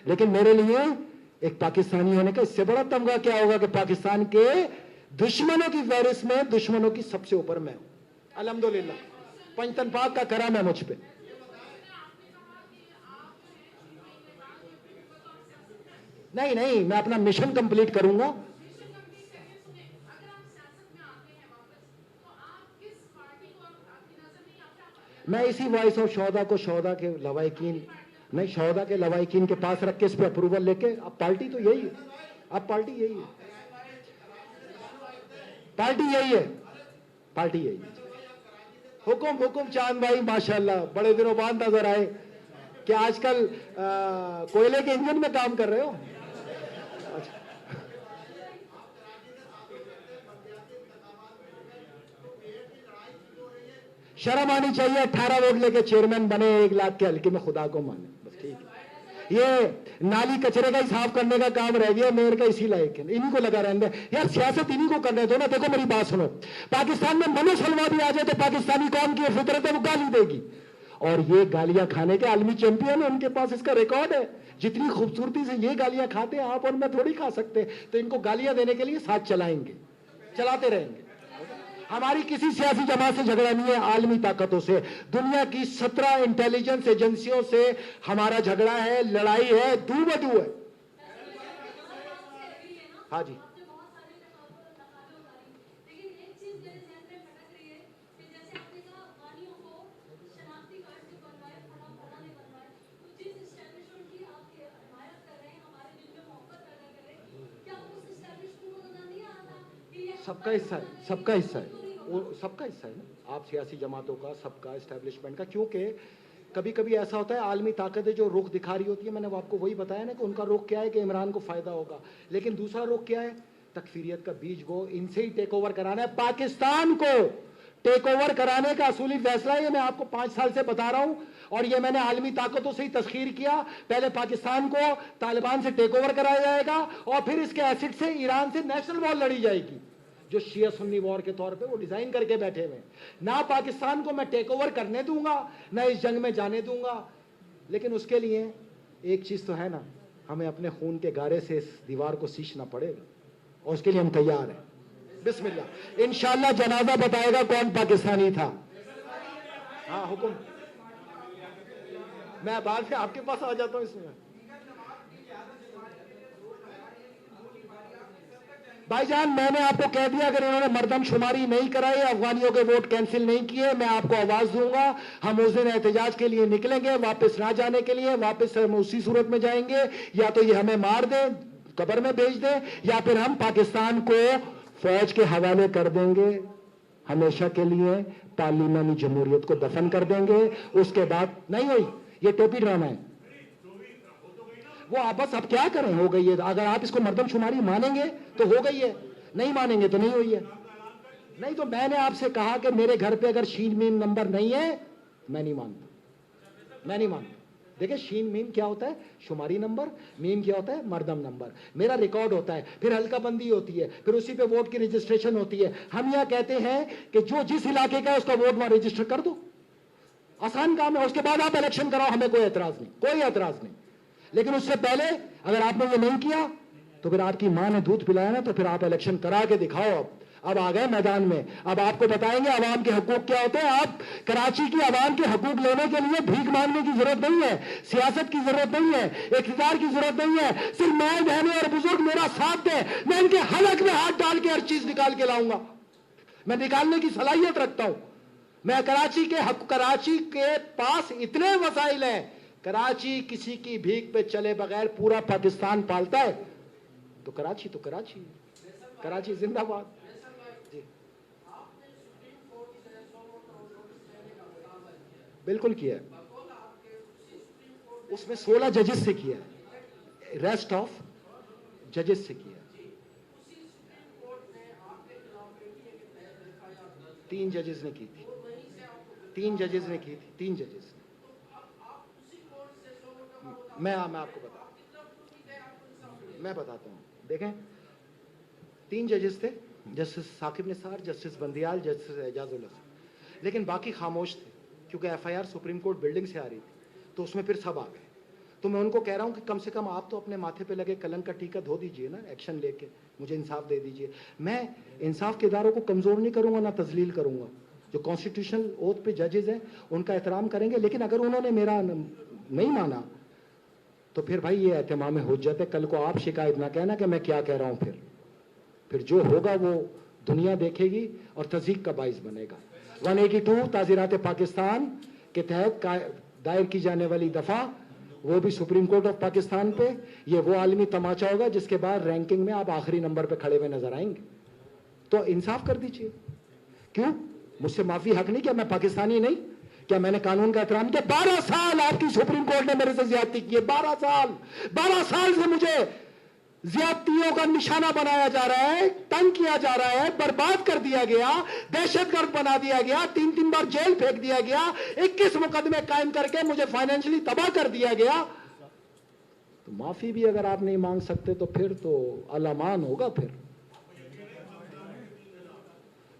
لیکن میرے لیے ایک پاکستانی ہونے کا اس سے بڑا تمغہ کیا ہوگا کہ پاکستان کے دشمنوں کی فہرست میں دشمنوں کی سب سے اوپر میں ہوں، الحمدللہ۔ پنجتن پاک کا کرم ہے مجھ پہ۔ نہیں، میں اپنا مشن کمپلیٹ کروں گا۔ میں اسی وائس آف شہدا کو، شہدا کے لوائقین نہیں، شہدا کے لوائقین کے پاس رکھ کے اس پہ اپروول لے کے، اب پارٹی تو یہی ہے، اب پارٹی یہی ہے۔ حکم چاند بھائی، ماشاءاللہ بڑے دنوں بعد نظر آئے کہ آج کل کوئلے کے انجن میں کام کر رہے ہو۔ شرم آنی چاہیے، 18 ووٹ لے کے چیئرمین بنے، 1 لاکھ کے حلقے میں، خدا کو مانے، بس ٹھیک ہے۔ یہ نالی کچرے کا ہی صاف کرنے کا کام رہ گیا، میئر کا اسی لائق ہے، انہی کو لگا رہنے یار، سیاست انہی کو کرنے دو نا۔ دیکھو میری بات سنو، پاکستان میں منو سلوا بھی آ جائے تو پاکستانی قوم کی فطرت ہے، وہ گالی دے گی، اور یہ گالیاں کھانے کے عالمی چیمپئن ہیں، ان کے پاس اس کا ریکارڈ ہے۔ جتنی خوبصورتی سے یہ گالیاں کھاتے ہیں، آپ اور میں تھوڑی کھا سکتے، تو ان کو گالیاں دینے کے لیے ساتھ چلائیں گے، چلاتے رہیں گے۔ ہماری کسی سیاسی جماعت سے جھگڑا نہیں ہے، عالمی طاقتوں سے، دنیا کی 17 انٹیلیجنس ایجنسیوں سے ہمارا جھگڑا ہے، لڑائی ہے، دو بدو ہے۔ ہاں جی، سب کا حصہ ہے نا، آپ سیاسی جماعتوں کا، سب کا، اسٹیبلشمنٹ کا، کیونکہ کبھی کبھی ایسا ہوتا ہے عالمی طاقتیں جو رخ دکھا رہی ہوتی ہے، میں نے آپ کو وہی بتایا نا کہ ان کا رخ کیا ہے کہ عمران کو فائدہ ہوگا، لیکن دوسرا رخ کیا ہے، تکفیریت کا بیج گو، ان سے ہی ٹیک اوور کرانا ہے پاکستان کو۔ ٹیک اوور کرانے کا اصولی فیصلہ ہے، یہ میں آپ کو 5 سال سے بتا رہا ہوں، اور یہ میں نے عالمی طاقتوں سے ہی تسخیر کیا. پہلے پاکستان کو طالبان سے ٹیک اوور کرایا جائے گا، اور پھر اس کے ایسڈ سے ایران سے نیشنل وار لڑی جائے گی، جو شیعہ سنی وار کے طور پہ وہ ڈیزائن کر کے بیٹھے ہوئے. نہ پاکستان کو میں ٹیک اوور کرنے دوں گا، نہ اس جنگ میں جانے دوں گا. لیکن اس کے لیے ایک چیز تو ہے نا، ہمیں اپنے خون کے گارے سے اس دیوار کو سیچنا پڑے گا، اور اس کے لیے ہم تیار ہیں. بسم اللہ. انشاءاللہ جنازہ بتائے گا کون پاکستانی تھا. ہاں حکم. میں بعد میں آپ کے پاس آ جاتا ہوں. اس میں بھائی جان میں نے آپ کو کہہ دیا، اگر انہوں نے مردم شماری نہیں کرائی، افغانیوں کے ووٹ کینسل نہیں کیے، میں آپ کو آواز دوں گا. ہم اس دن احتجاج کے لیے نکلیں گے، واپس نہ جانے کے لیے. واپس ہم اسی صورت میں جائیں گے، یا تو یہ ہمیں مار دیں، قبر میں بھیج دیں، یا پھر ہم پاکستان کو فوج کے حوالے کر دیں گے، ہمیشہ کے لیے پارلیمانی جمہوریت کو دفن کر دیں گے. اس کے بعد نہیں ہوئی، یہ ٹوپی ڈرامہ ہے. وہ آپس اب کیا کریں، ہو گئی ہے. اگر آپ اس کو مردم شماری مانیں گے تو ہو گئی ہے، نہیں مانیں گے تو نہیں ہوئی ہے. نہیں تو میں نے آپ سے کہا کہ میرے گھر پہ اگر شین میم نمبر نہیں ہے میں نہیں مانتا، میں نہیں مانتا. دیکھیں شین میم کیا ہوتا ہے؟ شماری نمبر. میم کیا ہوتا ہے؟ مردم نمبر. میرا ریکارڈ ہوتا ہے، پھر حلقہ بندی ہوتی ہے، پھر اسی پہ ووٹ کی رجسٹریشن ہوتی ہے. ہم یہاں کہتے ہیں کہ جو جس علاقے کا ہے اس کا ووٹ وہاں رجسٹر کر دو، آسان کام ہے. اس کے بعد آپ الیکشن کراؤ، ہمیں کوئی اعتراض نہیں، کوئی اعتراض نہیں. لیکن اس سے پہلے اگر آپ نے یہ نہیں کیا تو پھر آپ کی ماں نے دودھ پلایا نا، تو پھر آپ الیکشن کرا کے دکھاؤ. اب آ گئے میدان میں، اب آپ کو بتائیں گے عوام کے حقوق کیا ہوتے ہیں. آپ کراچی کی عوام کے حقوق لینے کے لیے بھیک مانگنے کی ضرورت نہیں ہے، سیاست کی ضرورت نہیں ہے، اقتدار کی ضرورت نہیں ہے. صرف مائیں بہنیں اور بزرگ میرا ساتھ دیں، میں ان کے حلق میں ہاتھ ڈال کے ہر چیز نکال کے لاؤں گا. میں نکالنے کی صلاحیت رکھتا ہوں. میں کراچی کے پاس اتنے وسائل ہیں. کراچی کسی کی بھیک پہ چلے بغیر پورا پاکستان پالتا ہے، تو کراچی کراچی زندہ باد. جی بالکل کیا ہے. اس میں 16 ججز سے کیا ہے، ریسٹ آف ججز سے کیا ہے. 3 ججز نے کی تھی، 3 ججز نے کی تھی، 3 ججز. میں آپ کو میں بتاتا ہوں. دیکھیں 3 ججز تھے، justice Saqib Nisar, justice Bandial, justice Ijaz ul-Ahsan. لیکن باقی خاموش تھے، کیونکہ F I R Supreme Court building سے آ رہی تھی، تو اس میں پھر سب آ گئے. تو میں ان کو کہہ رہا ہوں کہ کم سے کم آپ تو اپنے ماتھے پہ لگے کلنک کا ٹیکا دھو دیجئے نا، ایکشن لے کے مجھے انصاف دے دیجئے. میں انصاف کے اداروں کو کمزور نہیں کروں گا، نہ تذلیل کروں گا. جو کانسٹیٹیوشنل اوتھ پہ ججز ہیں ان کا احترام کریں گے. لیکن اگر انہوں نے میرا نہیں مانا تو پھر بھائی یہ اہتمام حجت ہے. کل کو آپ شکایت نہ کہنا کہ میں کیا کہہ رہا ہوں. پھر جو ہوگا وہ دنیا دیکھے گی اور تصدیق کا باعث بنے گا. 182 تعزیرات پاکستان کے تحت دائر کی جانے والی دفعہ، وہ بھی سپریم کورٹ آف پاکستان پہ. یہ وہ عالمی تماچا ہوگا جس کے بعد رینکنگ میں آپ آخری نمبر پہ کھڑے ہوئے نظر آئیں گے. تو انصاف کر دیجئے. کیوں مجھ سے معافی حق نہیں؟ کیا میں پاکستانی نہیں؟ کیا میں نے قانون کا احترام کیا؟ 12 سال آپ کی سپریم کورٹ نے میرے سے زیادتی کی ہے. 12 سال سے مجھے زیادتیوں کا نشانہ بنایا جا رہا ہے، تنگ کیا جا رہا ہے، برباد کر دیا گیا، دہشت گرد بنا دیا گیا، 3 بار جیل پھینک دیا گیا، 21 مقدمے قائم کر کے مجھے فائنینشلی تباہ کر دیا گیا. تو معافی بھی اگر آپ نہیں مانگ سکتے تو پھر تو الامان ہوگا. پھر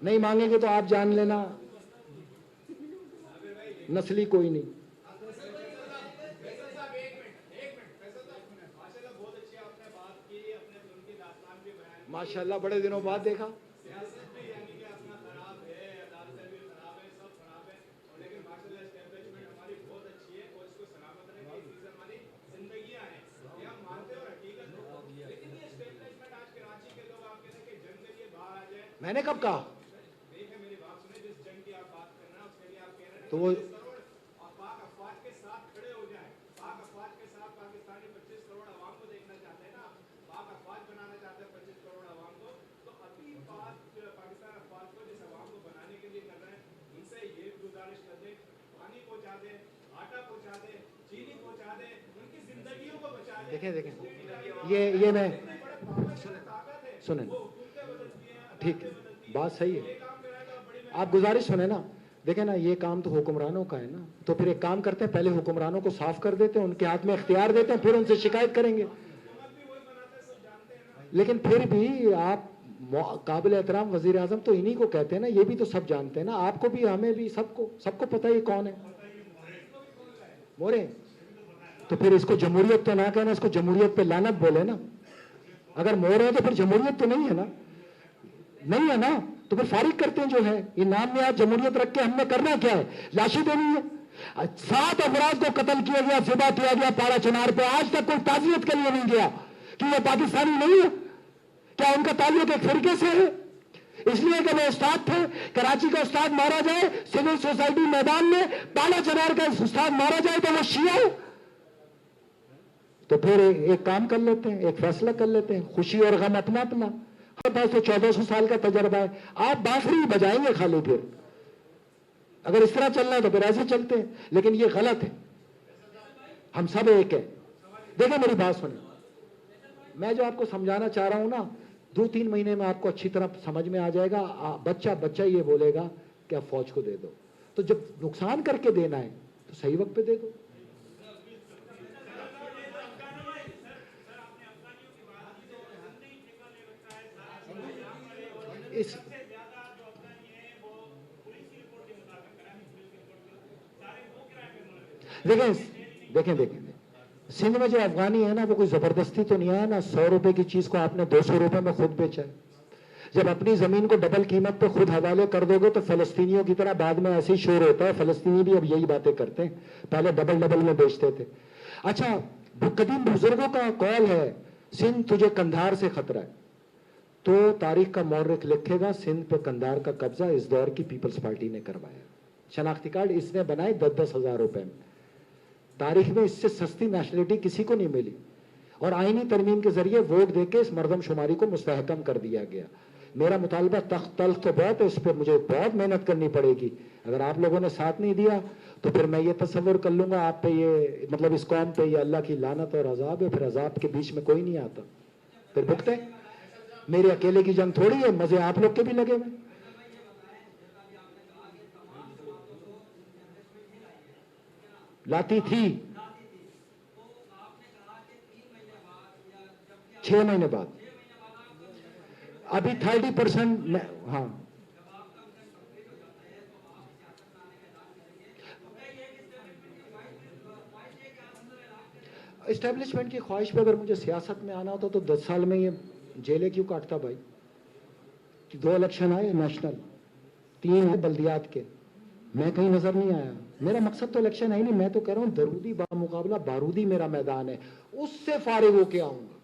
نہیں مانگیں گے تو آپ جان لینا نسلی کوئی نہیں. ماشاءاللہ بڑے دنوں بعد دیکھا. میں نے کب کہا؟ تو وہ دیکھیں یہ میں سنیں ٹھیک ہے، بات صحیح ہے. آپ گزارش سنیں نا, دیکھیں نا, یہ کام تو حکمرانوں کا ہے نا, تو پھر ایک کام کرتے ہیں, پہلے حکمرانوں کو صاف کر دیتے ہیں, ان کے ہاتھ میں اختیار دیتے ہیں, پھر ان سے شکایت کریں گے. لیکن پھر بھی آپ قابل احترام وزیر اعظم تو انہی کو کہتے ہیں نا, یہ بھی تو سب جانتے ہیں نا, آپ کو بھی, ہمیں بھی, سب کو پتہ ہے یہ کون ہے, مورے. تو پھر اس کو جمہوریت تو نہ کہنا, اس کو جمہوریت پہ لعنت بولے نا. اگر مور ہے تو پھر جمہوریت تو نہیں ہے نا, نہیں ہے نا, تو پھر فارغ کرتے ہیں جو ہے. یہ نام میں آج جمہوریت رکھ کے ہم نے کرنا کیا ہے, لاشیں دینی ہے. 7 افراد کو قتل کیا گیا, ذبح کیا گیا پاڑا چنار پہ, آج تک کوئی تعزیت کے لیے نہیں گیا. کہ وہ پاکستانی نہیں ہے, کیا ان کا تعلق ایک فرقے سے ہے؟ اس لیے کہ وہ استاد تھے, کراچی کا استاد مارا جائے سول سوسائٹی میدان میں, پاڑا چنار کا استاد مارا جائے تو وہ شیعہ ہے. تو پھر ایک کام کر لیتے ہیں, ایک فیصلہ کر لیتے ہیں, خوشی اور غم اپنا اپنا. ہمارے پاس تو 1400 سال کا تجربہ ہے, آپ بانسری بجائیں گے خالی. پھر اگر اس طرح چلنا ہے تو پھر ایسے چلتے ہیں, لیکن یہ غلط ہے. ہم سب ایک ہیں. دیکھیں میری بات سنیں, میں جو آپ کو سمجھانا چاہ رہا ہوں نا, 2-3 مہینے میں آپ کو اچھی طرح سمجھ میں آ جائے گا. بچہ یہ بولے گا کہ آپ فوج کو دے دو, تو جب نقصان کر کے دینا ہے تو صحیح وقت پہ دے دو. دیکھیں سندھ میں جو افغانی ہے نا, وہ کوئی زبردستی تو نہیں آیا نا. 100 روپے کی چیز کو آپ نے 200 روپے میں خود بیچا ہے. جب اپنی زمین کو ڈبل قیمت پہ خود حوالے کر دو گے تو فلسطینیوں کی طرح بعد میں ایسے ہی شور ہوتا ہے. فلسطینی بھی اب یہی باتیں کرتے ہیں, پہلے ڈبل میں بیچتے تھے. اچھا, قدیم بزرگوں کا قول ہے, سندھ تجھے قندھار سے خطرہ ہے. تو تاریخ کا مورخ لکھے گا, سندھ پہ قندھار کا قبضہ اس دور کی پیپلز پارٹی نے کروایا. شناختی کارڈ اس نے بنائے 10-10 ہزار روپے میں. تاریخ میں اس سے سستی نیشنلٹی کسی کو نہیں ملی, اور آئینی ترمیم کے ذریعے ووٹ دے کے اس مردم شماری کو مستحکم کر دیا گیا. میرا مطالبہ تخت تلخ تو بہت ہے, اس پہ مجھے بہت محنت کرنی پڑے گی. اگر آپ لوگوں نے ساتھ نہیں دیا تو پھر میں یہ تصور کر لوں گا آپ پہ یہ, مطلب اس قوم پہ یہ اللہ کی لعنت اور عذاب ہے. پھر عذاب کے بیچ میں کوئی نہیں آتا, پھر بھگتے. میرے اکیلے کی جنگ تھوڑی ہے, مزے آپ لوگ کے بھی لگے ہوئے. لاتی تھی 6 مہینے بعد, ابھی 30%. ہاں, اسٹیبلشمنٹ کی خواہش پہ اگر مجھے سیاست میں آنا ہوتا تو 10 سال میں یہ جیلیں کیوں کاٹتا بھائی. 2 الیکشن آئے نیشنل, 3 ہیں بلدیات کے, میں کہیں نظر نہیں آیا. میرا مقصد تو الیکشن ہے ہی نہیں, میں تو کہہ رہا ہوں درودی بامقابلہ بارودی میرا میدان ہے, اس سے فارغ ہو کے آؤں گا.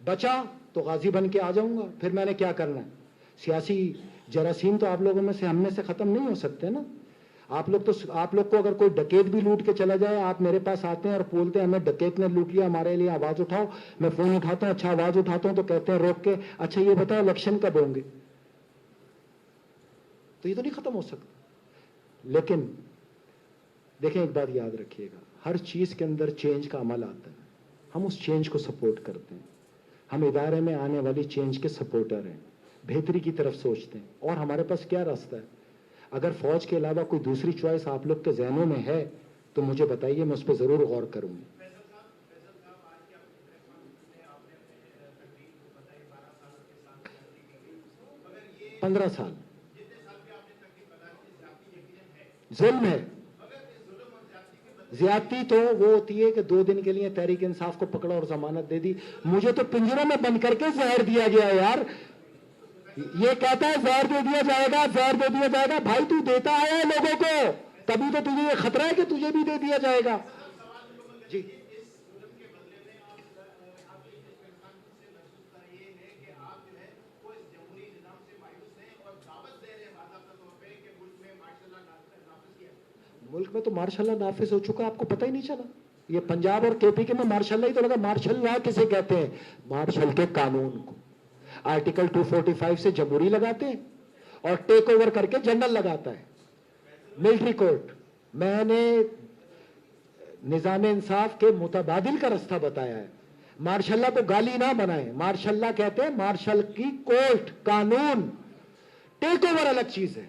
بچا تو غازی بن کے آ جاؤں گا. پھر میں نے کیا کرنا ہے, سیاسی جراثیم تو آپ لوگوں میں سے, ہم میں سے ختم نہیں ہو سکتے نا. آپ لوگ کو اگر کوئی ڈکیت بھی لوٹ کے چلا جائے, آپ میرے پاس آتے ہیں اور بولتے ہیں ہمیں ڈکیت نے لوٹ لیا, ہمارے لیے آواز اٹھاؤ. میں فون اٹھاتا ہوں, اچھا آواز اٹھاتا ہوں تو کہتے ہیں روک کے, اچھا یہ بتاؤ الیکشن کب ہوں گے. تو یہ تو نہیں ختم ہو سکتا. لیکن دیکھیں ایک بات یاد رکھیے گا, ہر چیز کے اندر چینج کا عمل آتا ہے. ہم اس چینج کو سپورٹ کرتے ہیں. ہم ادارے میں آنے والی چینج کے سپورٹر ہیں, بہتری کی طرف سوچتے ہیں. اور ہمارے پاس کیا راستہ ہے؟ اگر فوج کے علاوہ کوئی دوسری چوائس آپ لوگ کے ذہنوں میں ہے تو مجھے بتائیے, میں اس پہ ضرور غور کروں گی. 15 سال ظلم ہے. زیادتی تو وہ ہوتی ہے کہ 2 دن کے لیے تحریک انصاف کو پکڑا اور ضمانت دے دی. مجھے تو پنجروں میں بند کر کے زہر دیا گیا یار. یہ کہتا ہے زہر دے دیا جائے گا, زہر دے دیا جائے گا. بھائی تو دیتا آیا ہے لوگوں کو, تبھی تو تجھے یہ خطرہ ہے کہ تجھے بھی دے دیا جائے گا. جی ملک میں تو مارشل لا نافذ ہو چکا, آپ کو پتہ ہی نہیں چلا. یہ پنجاب اور کے پی کے میں مارشل لا ہی تو لگا. مارشل لا کسے کہتے ہیں؟ مارشل کے قانون کو. آرٹیکل 245 سے جمہوری لگاتے ہیں اور ٹیک اوور کر کے جنرل لگاتا ہے ملٹری کورٹ. میں نے نظام انصاف کے متبادل کا راستہ بتایا ہے. مارشل لا کو گالی نہ بنائیں, مارشل لا کہتے ہیں مارشل کی کورٹ, قانون. ٹیک اوور الگ چیز ہے.